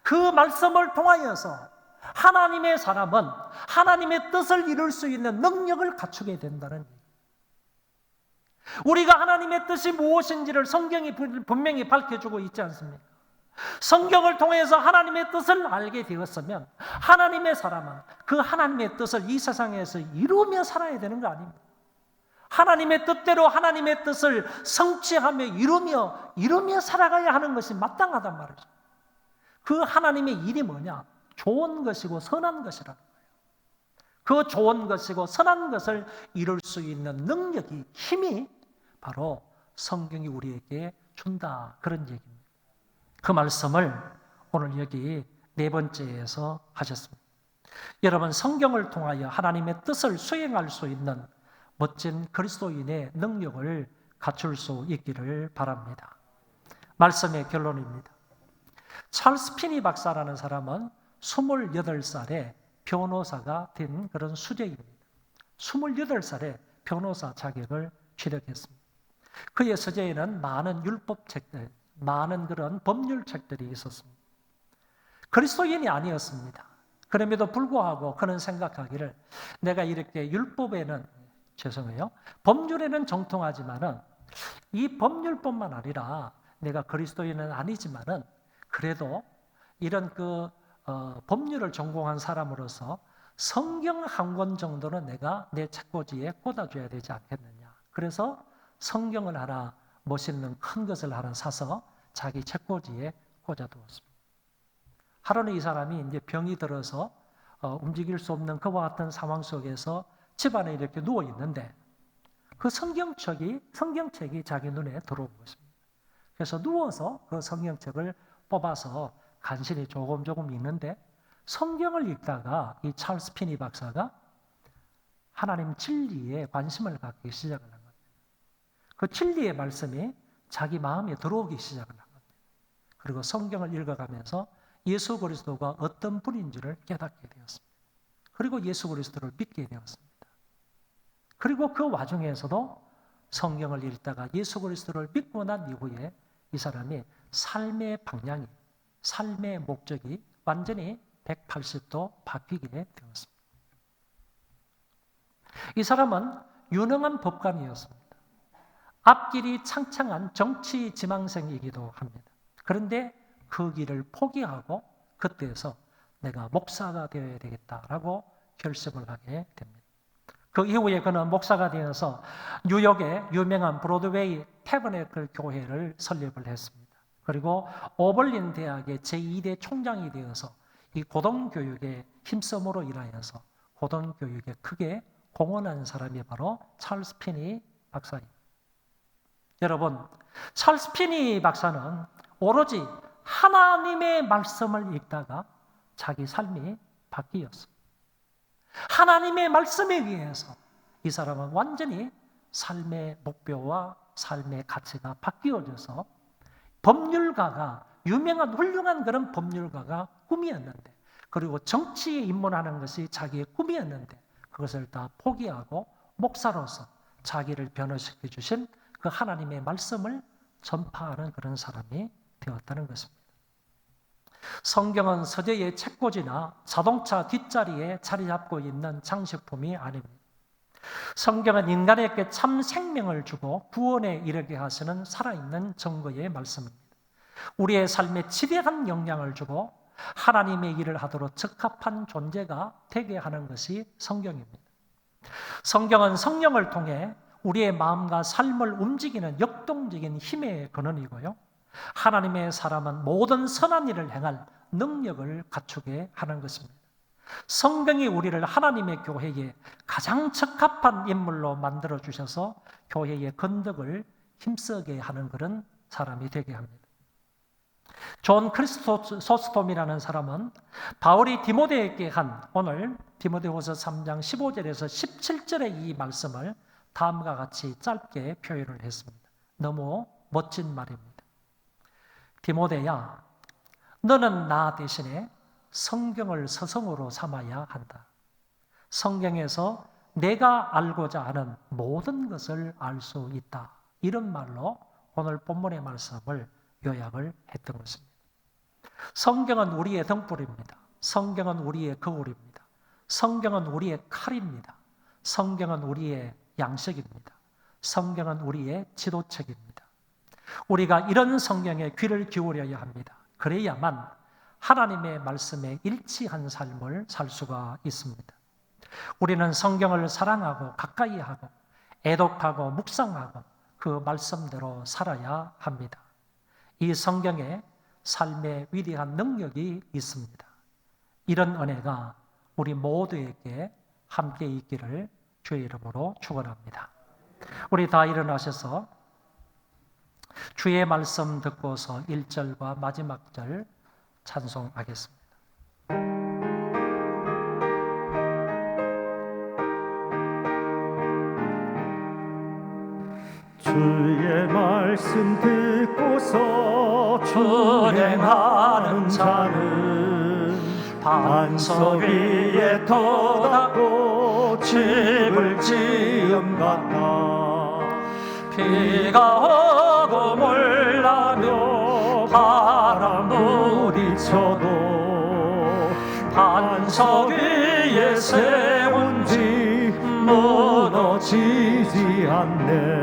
그 말씀을 통하여서 하나님의 사람은 하나님의 뜻을 이룰 수 있는 능력을 갖추게 된다는 얘기예요. 우리가 하나님의 뜻이 무엇인지를 성경이 분명히 밝혀주고 있지 않습니까? 성경을 통해서 하나님의 뜻을 알게 되었으면 하나님의 사람은 그 하나님의 뜻을 이 세상에서 이루며 살아야 되는 거 아닙니까? 하나님의 뜻대로 하나님의 뜻을 성취하며 이루며 살아가야 하는 것이 마땅하단 말이죠. 그 하나님의 일이 뭐냐? 좋은 것이고 선한 것이라는 거예요. 그 좋은 것이고 선한 것을 이룰 수 있는 능력이, 힘이 바로 성경이 우리에게 준다, 그런 얘기입니다. 그 말씀을 오늘 여기 네 번째에서 하셨습니다. 여러분, 성경을 통하여 하나님의 뜻을 수행할 수 있는 멋진 그리스도인의 능력을 갖출 수 있기를 바랍니다. 말씀의 결론입니다. 찰스 피니 박사라는 사람은 28살에 변호사가 된 그런 수재입니다. 28살에 변호사 자격을 취득했습니다. 그의 서재에는 많은 율법책들, 많은 그런 법률책들이 있었습니다. 그리스도인이 아니었습니다. 그럼에도 불구하고 그는 생각하기를 내가 이렇게 법률에는 정통하지만은 이 법률뿐만 아니라 내가 그리스도인은 아니지만은 그래도 이런 법률을 전공한 사람으로서 성경 한 권 정도는 내가 내 책꽂이에 꽂아줘야 되지 않겠느냐. 그래서 성경을 하나, 멋있는 큰 것을 하나 사서 자기 책꽂이에 꽂아두었습니다. 하루는 이 사람이 이제 병이 들어서 움직일 수 없는 그와 같은 상황 속에서 집안에 이렇게 누워 있는데 그 성경책이 자기 눈에 들어온 것입니다. 그래서 누워서 그 성경책을 뽑아서 간신히 조금 읽는데 성경을 읽다가 이 찰스 피니 박사가 하나님 진리에 관심을 갖기 시작을 한 겁니다. 그 진리의 말씀이 자기 마음에 들어오기 시작을 한 겁니다. 그리고 성경을 읽어가면서 예수 그리스도가 어떤 분인지를 깨닫게 되었습니다. 그리고 예수 그리스도를 믿게 되었습니다. 그리고 그 와중에서도 성경을 읽다가 예수 그리스도를 믿고 난 이후에 이 사람이 삶의 방향이, 삶의 목적이 완전히 180도 바뀌게 되었습니다. 이 사람은 유능한 법관이었습니다. 앞길이 창창한 정치 지망생이기도 합니다. 그런데 그 길을 포기하고 그때에서 내가 목사가 되어야 되겠다라고 결심을 하게 됩니다. 그 이후에 그는 목사가 되어서 뉴욕의 유명한 브로드웨이 태버네클 교회를 설립을 했습니다. 그리고 오벌린 대학의 제2대 총장이 되어서 이 고등교육에 힘써으로 인하여서 고등교육에 크게 공헌한 사람이 바로 찰스 피니 박사입니다. 여러분, 찰스 피니 박사는 오로지 하나님의 말씀을 읽다가 자기 삶이 바뀌었어요. 하나님의 말씀에 의해서 이 사람은 완전히 삶의 목표와 삶의 가치가 바뀌어져서 법률가가, 유명한 훌륭한 그런 법률가가 꿈이었는데, 그리고 정치에 입문하는 것이 자기의 꿈이었는데 그것을 다 포기하고 목사로서 자기를 변호시켜 주신 그 하나님의 말씀을 전파하는 그런 사람이 되었다는 것입니다. 성경은 서재의 책꽂이나 자동차 뒷자리에 자리 잡고 있는 장식품이 아닙니다. 성경은 인간에게 참 생명을 주고 구원에 이르게 하시는 살아있는 증거의 말씀입니다. 우리의 삶에 지대한 영향을 주고 하나님의 일을 하도록 적합한 존재가 되게 하는 것이 성경입니다. 성경은 성령을 통해 우리의 마음과 삶을 움직이는 역동적인 힘의 근원이고요, 하나님의 사람은 모든 선한 일을 행할 능력을 갖추게 하는 것입니다. 성경이 우리를 하나님의 교회에 가장 적합한 인물로 만들어 주셔서 교회의 건덕을 힘쓰게 하는 그런 사람이 되게 합니다. 존 크리스토스톰이라는 사람은 바울이 디모데에게 한 오늘 디모데후서 3장 15절에서 17절의 이 말씀을 다음과 같이 짧게 표현을 했습니다. 너무 멋진 말입니다. 디모데야, 너는 나 대신에 성경을 서성으로 삼아야 한다. 성경에서 내가 알고자 하는 모든 것을 알 수 있다. 이런 말로 오늘 본문의 말씀을 요약을 했던 것입니다. 성경은 우리의 등불입니다. 성경은 우리의 거울입니다. 성경은 우리의 칼입니다. 성경은 우리의 양식입니다. 성경은 우리의 지도책입니다. 우리가 이런 성경에 귀를 기울여야 합니다. 그래야만 하나님의 말씀에 일치한 삶을 살 수가 있습니다. 우리는 성경을 사랑하고 가까이 하고 애독하고 묵상하고 그 말씀대로 살아야 합니다. 이 성경에 삶의 위대한 능력이 있습니다. 이런 은혜가 우리 모두에게 함께 있기를 주의 이름으로 축원합니다. 우리 다 일어나셔서 주의 말씀 듣고서 1절과 마지막 절 찬송하겠습니다. 주의 말씀 듣고서 준행하는 자는 반석 위에 터닫고 집을 지은 같다. 비가 오고 몰라며 바람 부딪혀도 반석 위에 세운 지 무너지지 않네.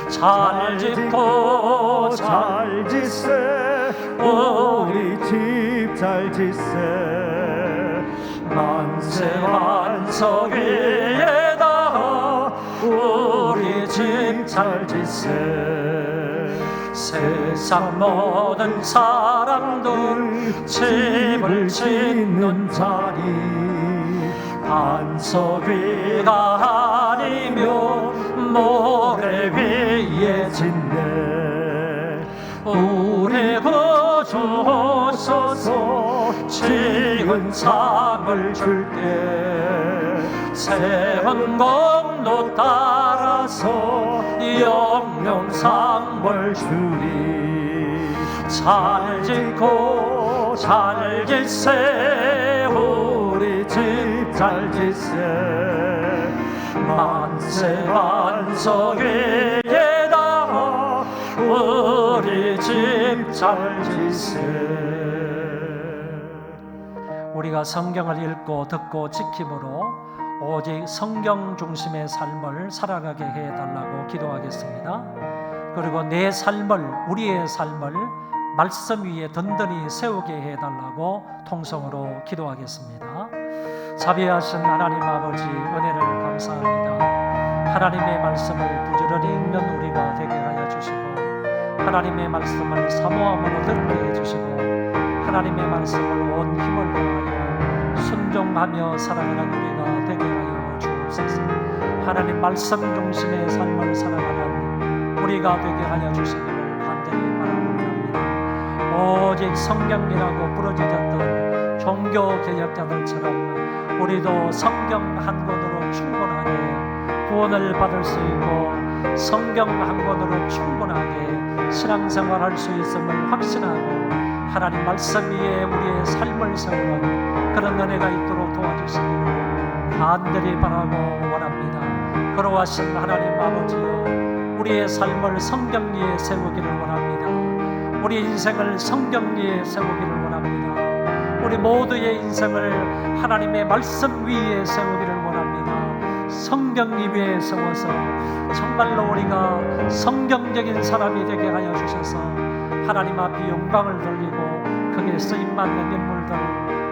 잘 짓고 잘 짓세 우리 집 잘 짓세. 만세 반석 위에다가 우리 집 잘 짓세. 세상 모든 사람들 집을 짓는 자리 반석 위가 아니며 모래 위에 짓네. 우리 구주 오소서 지은 상을 줄게. 세운 공로 따라서 영영 상을 주리. 잘 짓고 잘 짓세 우리 집 잘 짓세. 만세 반석 위에다가 우리 집 잘 짓세. 우리가 성경을 읽고 듣고 지킴으로 오직 성경 중심의 삶을 살아가게 해달라고 기도하겠습니다. 그리고 내 삶을, 우리의 삶을 말씀 위에 든든히 세우게 해달라고 통성으로 기도하겠습니다. 자비하신 하나님 아버지, 은혜를 감사합니다. 하나님의 말씀을 부지런히 읽는 우리가 되게 하여 주시고 하나님의 말씀을 사모함으로 듣게 해주시고 하나님의 말씀을 온 힘을 다하여 순종하며 살아가는 우리가 되게 하여 주옵소서. 하나님 말씀 중심의 삶을 살아가는 우리가 되게 하여 주시기를 간절히 바라옵니다. 오직 성경이라고 부르짖었던 종교개혁자들처럼 우리도 성경 한 권으로 충분하게 구원을 받을 수 있고 성경 한 권으로 충분하게 신앙생활할 수 있음을 확신하고 하나님 말씀 위에 우리의 삶을 세우는 그런 은혜가 있도록 도와주시기를 간절히 바라고 원합니다. 거룩하신 하나님 아버지여, 우리의 삶을 성경 위에 세우기를 원합니다. 우리 인생을 성경 위에 세우기를 원합니다. 우리 모두의 인생을 하나님의 말씀 위에 세우기를 원합니다. 성경 위에 세워서 정말로 우리가 성경적인 사람이 되게 하여 주셔서 하나님 앞에 영광을 돌리고 거기에 쓰임받는 인물들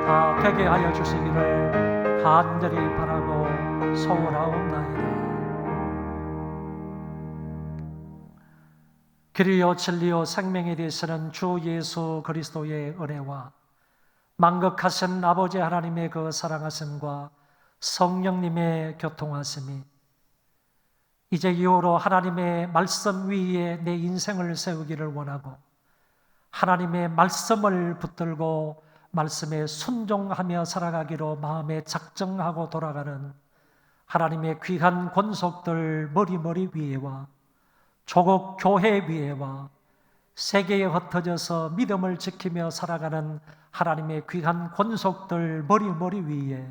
다 되게 하여 주시기를 간절히 바라고 소원하옵나이다. 길이요 진리요 생명이 되시는 주 예수 그리스도의 은혜와 만극하신 아버지 하나님의 그 사랑하심과 성령님의 교통하심이 이제 이후로 하나님의 말씀 위에 내 인생을 세우기를 원하고 하나님의 말씀을 붙들고 말씀에 순종하며 살아가기로 마음에 작정하고 돌아가는 하나님의 귀한 권속들 머리 위에와 조국 교회 위에와 세계에 흩어져서 믿음을 지키며 살아가는 하나님의 귀한 권속들 머리 위에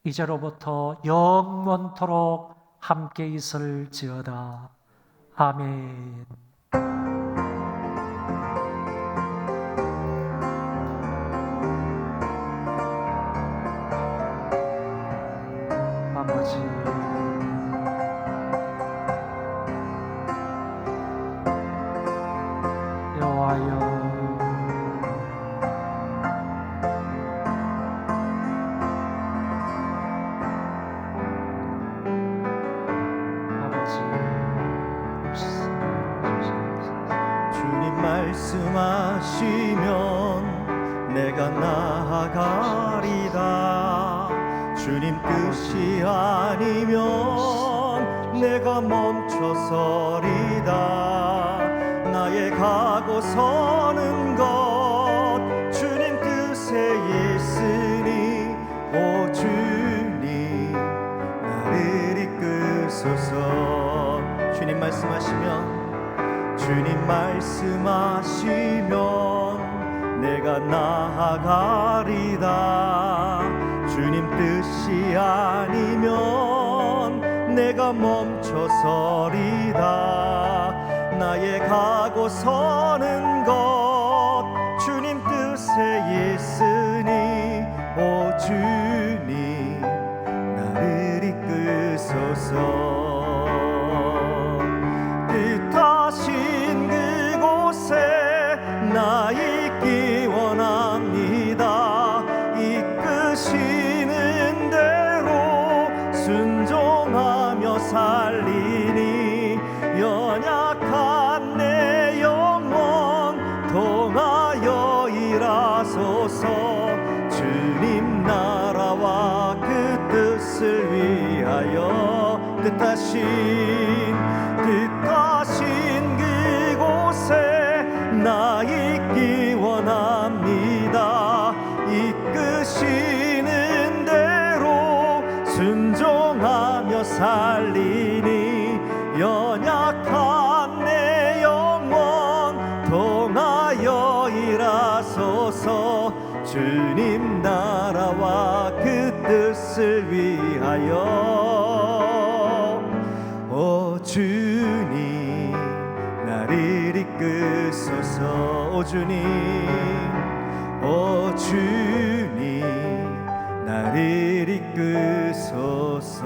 이제로부터 영원토록 함께 있을지어다. 아멘. 아버지, 여호와여, 주님 말씀하시면 내가 나아가리다. 주님 뜻이 아니면 내가 멈춰서리다. 나의 가고 서는 것 주님 뜻에 있으니 오 주님 나를 이끄소서. 주님 말씀하시면 내가 나아가리다. 주님 뜻이 아니면 내가 멈춰서리다. 나의 가고 서는 것 주님 뜻에 있으니 오 주님 나를 이끄소서. 뜻하신 그곳에 나 있기 원합니다. 이끄시는 대로 순종하며 살리니 연약한 내 영혼 통하여 일하소서. 주님 나라와 그 뜻을 위하여 뜻하신 그곳에 나 있기 원합니다. 이끄시는 대로 순종하며 살리니 연약한 내 영혼 통하여 일하소서. 주님 나라와 그 뜻을 위하여 오 주님 나를 이끄소서. 오 주님 나를 이끄소서.